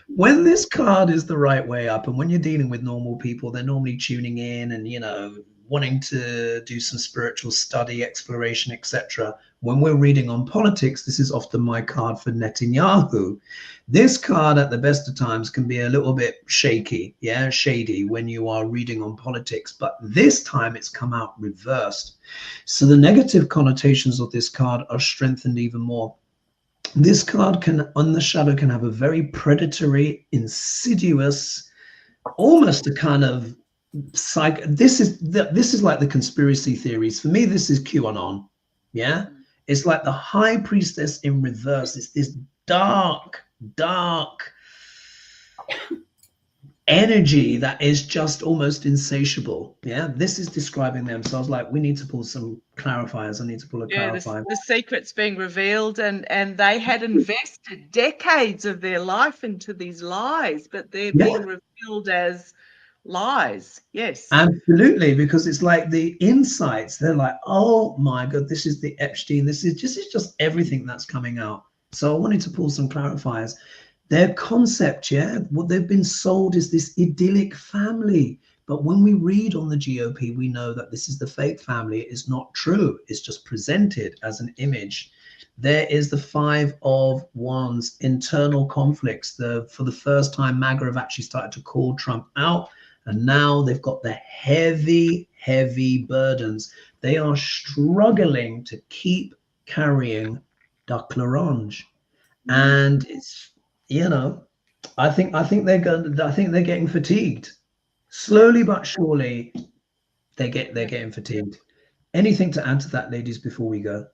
When this card is the right way up, and when you're dealing with normal people, they're normally tuning in and, you know, wanting to do some spiritual study, exploration, etc. When we're reading on politics, this is often my card for Netanyahu. This card at the best of times can be a little bit shaky, yeah, shady when you are reading on politics, but this time it's come out reversed. So the negative connotations of this card are strengthened even more. This card can, on the shadow, can have a very predatory, insidious, almost a kind of this is like the conspiracy theories. For me, this is QAnon. Yeah, it's like the high priestess in reverse. It's this dark energy that is just almost insatiable. Yeah, this is describing them. So I was like, we need to pull some clarifiers. I need to pull a clarifier. The secret's being revealed, and they had invested decades of their life into these lies, but they're being revealed as lies. Yes, absolutely, because it's like the insights, they're like, oh my God, this is the Epstein, this is just everything that's coming out. So I wanted to pull some clarifiers. Their concept, what they've been sold is this idyllic family, but when we read on the GOP, we know that this is the fake family. It is not true. It's just presented as an image. There is the Five of Wands, internal conflicts. For the first time, MAGA have actually started to call Trump out. And now they've got the heavy burdens. They are struggling to keep carrying Duck L'Orange. And it's, you know, I think they're getting fatigued. Slowly but surely, they're getting fatigued. Anything to add to that, ladies, before we go?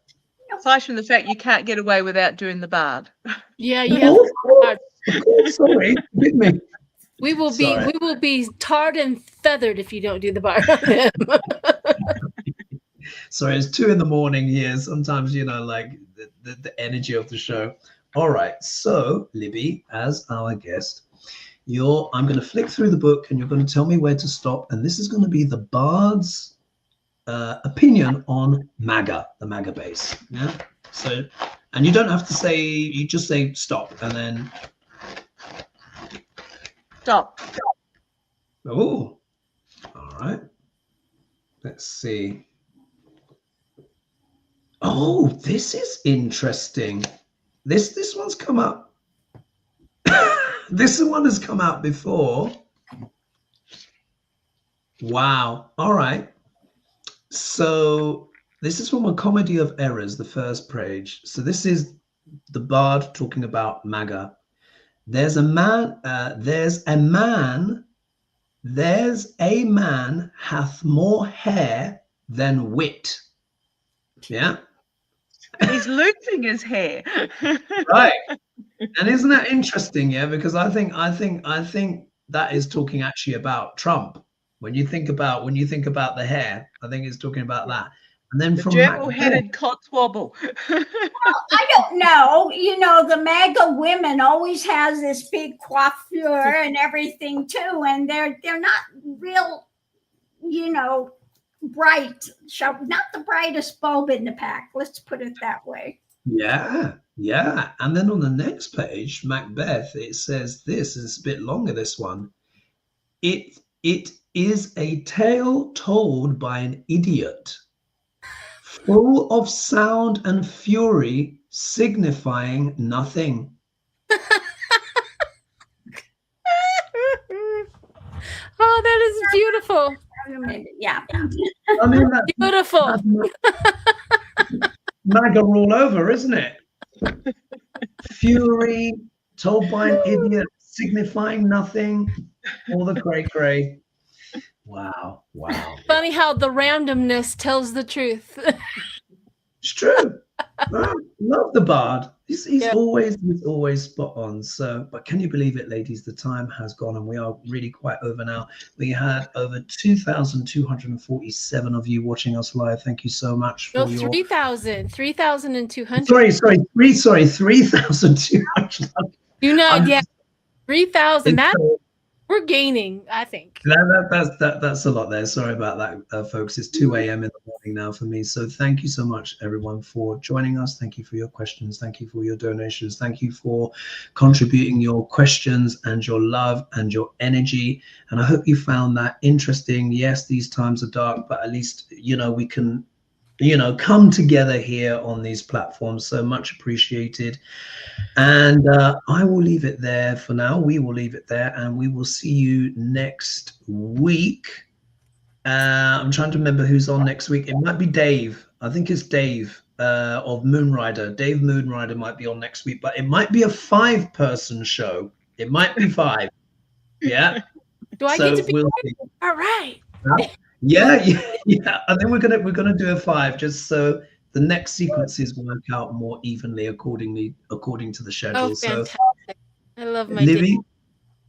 Aside from the fact you can't get away without doing the bard. Yeah. Of course, sorry, forgive me. We will be tarred and feathered if you don't do the bar on him. Sorry, it's 2 a.m. here. Sometimes, you know, like the energy of the show. All right, so Libby, as our guest, I'm going to flick through the book and you're going to tell me where to stop. And this is going to be the Bard's opinion on MAGA, the MAGA base. Yeah. So, and you don't have to say, you just say stop and then. Stop. Oh, all right. Let's see. Oh, this is interesting. This one's come up. This one has come out before. Wow. All right. So this is from A Comedy of Errors, the first page. So this is the Bard talking about MAGA. There's a man hath more hair than wit. Yeah. He's losing his hair. Right. And isn't that interesting? Yeah, because I think that is talking actually about Trump. When you think about the hair, I think it's talking about that. And then from gerbil-headed cotswobble. Well, I don't know. You know, the MAGA women always has this big coiffure and everything too, and they're not real, you know, bright. Not the brightest bulb in the pack. Let's put it that way. Yeah. And then on the next page, Macbeth, it says this, and it's a bit longer, this one. It is a tale told by an idiot, full of sound and fury, signifying nothing. Oh, that is beautiful. Yeah. I mean, that's Beautiful. MAGA all over, isn't it? Fury, told by an idiot, signifying nothing. All the cray. Wow. Funny how the randomness tells the truth. It's true. Love the Bard. He's always spot on. So, but can you believe it, ladies? The time has gone, and we are really quite over now. We had over 2,247 of you watching us live. Thank you so much for 3,200. Sorry, 3,200. You know, 3,000. We're gaining, I think. That's a lot there. Sorry about that, folks. It's 2 a.m. in the morning now for me. So thank you so much, everyone, for joining us. Thank you for your questions. Thank you for your donations. Thank you for contributing your questions and your love and your energy. And I hope you found that interesting. Yes, these times are dark, but at least, we can, come together here on these platforms. So much appreciated. And I will leave it there for now. We will leave it there, and we will see you next week. I'm trying to remember who's on next week. It might be Dave. I think it's Dave of Moonrider. Dave Moonrider might be on next week, but it might be a 5-person show. It might be 5. Yeah. Do I get to be? All right. Yeah. I think we're gonna do a 5 just so the next sequences work out more evenly according to the schedule. Oh, fantastic. So, I love my Libby. day.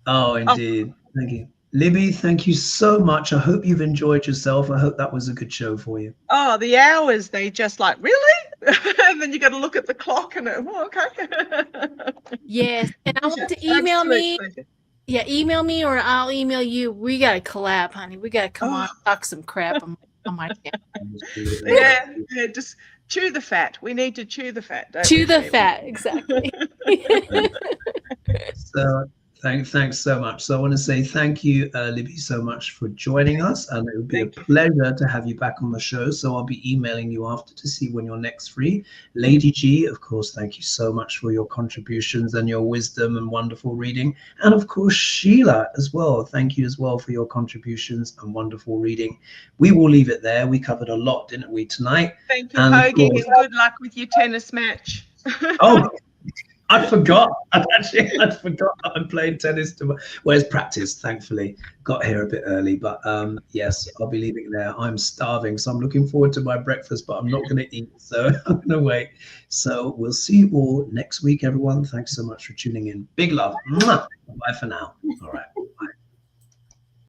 Oh, indeed. Thank you. Libby, thank you so much. I hope you've enjoyed yourself. I hope that was a good show for you. Oh, the hours, they just like, really? And then you got to look at the clock and, okay. Yes. And I want to email me. Yeah, email me or I'll email you. We got to collab, honey. We got to come on and talk some crap on my channel. Yeah, just chew the fat. We need to chew the fat. Chew the fat, exactly. So thanks so much. So I want to say thank you, Libby, so much for joining us, and it would be a pleasure to have you back on the show. So I'll be emailing you after to see when you're next free. Lady G, of course, thank you so much for your contributions and your wisdom and wonderful reading. And of course, Sheila as well. Thank you as well for your contributions and wonderful reading. We will leave it there. We covered a lot, didn't we, tonight? Thank you, Hoagie, and good luck with your tennis match. Oh, I forgot. I forgot that I'm playing tennis tomorrow. Well, it's practice, thankfully. Got here a bit early, but yes, I'll be leaving there. I'm starving, so I'm looking forward to my breakfast, but I'm not going to eat, so I'm going to wait. So we'll see you all next week, everyone. Thanks so much for tuning in. Big love. Mwah. Bye for now. All right. Bye.